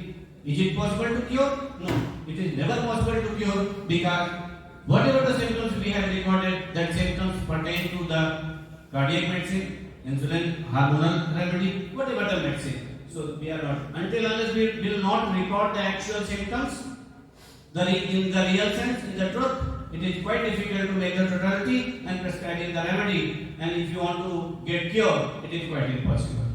Is it possible to cure? No, it is never possible to cure, because whatever the symptoms we have recorded, that symptoms pertain to the cardiac medicine, insulin, hormonal remedy, whatever the medicine. So we are not, until unless we will not record the actual symptoms, in the real sense, in the truth, it is quite difficult to make the totality and prescribing the remedy. And if you want to get cure, it is quite impossible.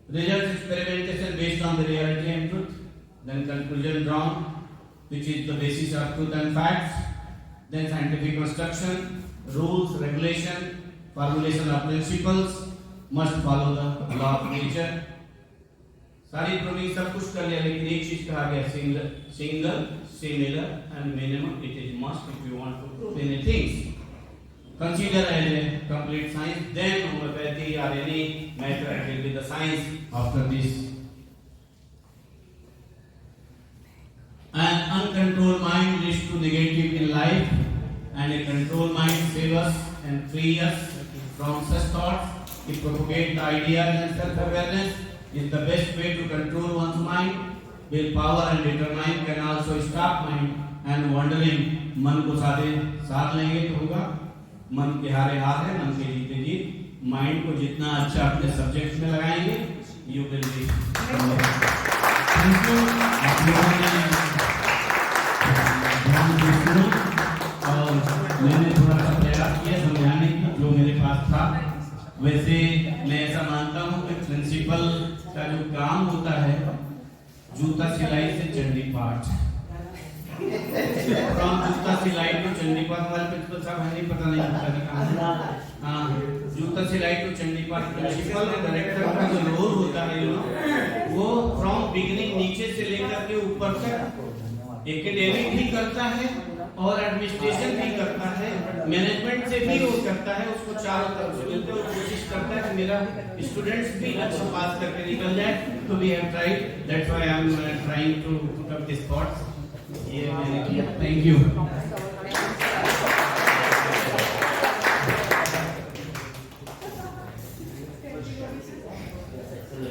Results experimentation based on the reality and truth. Then conclusion drawn, which is the basis of truth and facts. Then scientific construction, rules, regulation, formulation of principles must follow the law of nature. सारी proving सब कुछ कर लिया, लेकिन एक चीज कहा गया, single, similar and minimum. It is must if you want to prove anything. Consider as a complete science. Then homeopathy or any matter will be the science after this. in life, and a control mind save us and free us from such thoughts. It propagate the ideas and self-awareness is the best way to control one's mind. Willpower and determine can also stop mind and wandering. मन को साथ लेंगे तो होगा, मन के हारे हार है, मन के जीते जीत. माइंड को जितना अच्छा अपने सब्जेक्ट में लगाएंगे, you will be. Thank you. आप लोगों ने ध्यान से सुना और मैंने थोड़ा सा प्रयास किया समझाने की जो मेरे पास था. वैसे मैं ऐसा मानता हूँ कि प्रिंसिपल का जो काम होता है, जूता सिलाई से चंडी पाठ, जूता सिलाई तो चंडी पाठ. हमारे प्रिंसिपल साहब है नहीं, पता नहीं होता कि कहाँ. हाँ, जूता सिलाई तो चंडी पाठ. प्रिंसिपल और डायरेक्टर का जो रोल होता है वो फ्रॉम बिगिनिंग नीचे से लेकर के ऊपर तक एकेडमिक भी करता है और एडमिनिस्ट्रेशन भी करता है, मैनेजमेंट से भी वो करता है. उसको चारों तरफ से मिलते हुए कोशिश करता है कि मेरा स्टूडेंट्स भी अच्छा पास करके निकल जाए. तो we have tried, that's why I am trying to put up this thoughts. ये मैंने किया. Thank you.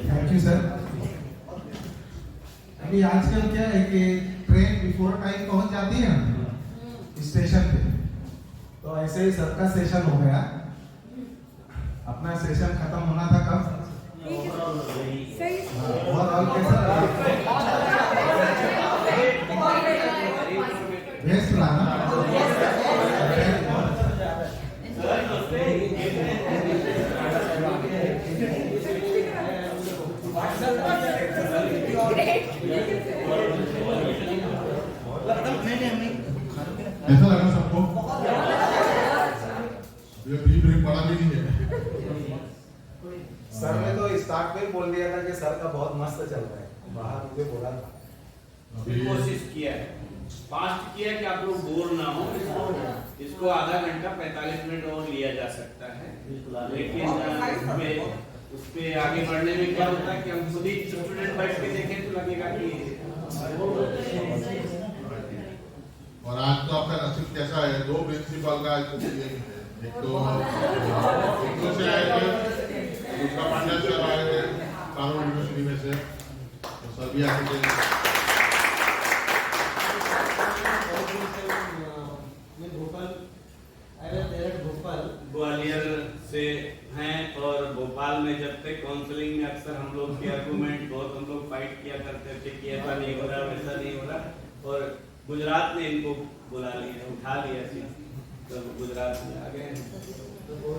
Thank you sir. अभी आजकल क्या है कि ट्रेन बिफोर टाइम पहुंच जाती है स्टेशन पे, तो ऐसे ही सबका सेशन हो गया. अपना सेशन खत्म होना था कब? ओवरऑल कैसा बेस्ट रहा ना? कैसा लगा सबको? ये प्री ब्रेक पड़ा भी नहीं है. सर ने तो स्टार्ट में बोल दिया था कि सर का बहुत मस्त चल रहा है. बाहर मुझे बोला था. कोशिश किया है, फास्ट किया कि आप लोग बोर ना हो. इसको आधा घंटा 45 मिनट और लिया जा सकता है, लेकिन उस पे आगे बढ़ने में क्या होता है कि हम खुद ही स्टूडेंट बैठ के देखें तो लगेगा कि. और आज तो आपका नसीब कैसा है? दो प्रिंसिपल का एक तो से आए थे, दूसरा पांड्या सर आए थे कानून यूनिवर्सिटी में से, तो सर भी आए थे. ग्वालियर से हैं और भोपाल में जब तक काउंसलिंग में अक्सर हम लोग के आर्गुमेंट बहुत हम लोग फाइट किया करते थे कि ऐसा नहीं हो रहा, वैसा नहीं हो रहा. और गुजरात ने इनको बुला लिया, उठा लिया थी, तो गुजरात में आ गए.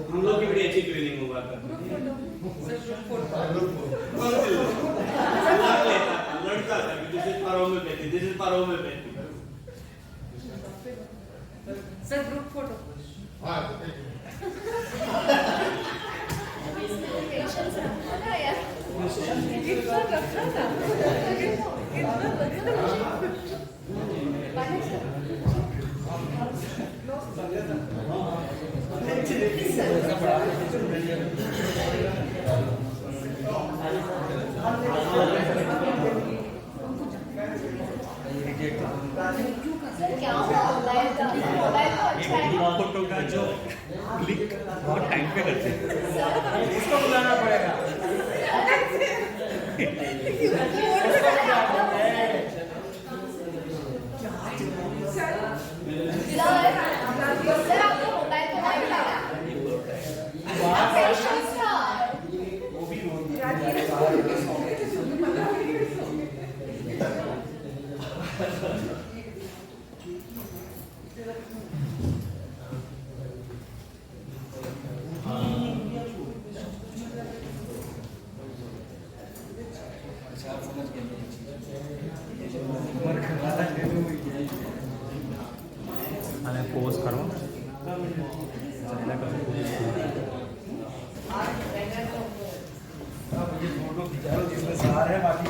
हम लोग की बड़ी अच्छी ट्रेनिंग हुआ करती थी. लड़का था कि this is for homeopathy, this is for homeopathy. Sir group photo. हाँ, फोटो का जो क्लिक बहुत टाइम पे करते हैं, इसको बुलाना पड़ेगा. पोस्ट करो. फोटो खिंचा लो जिसमें सारे बाकी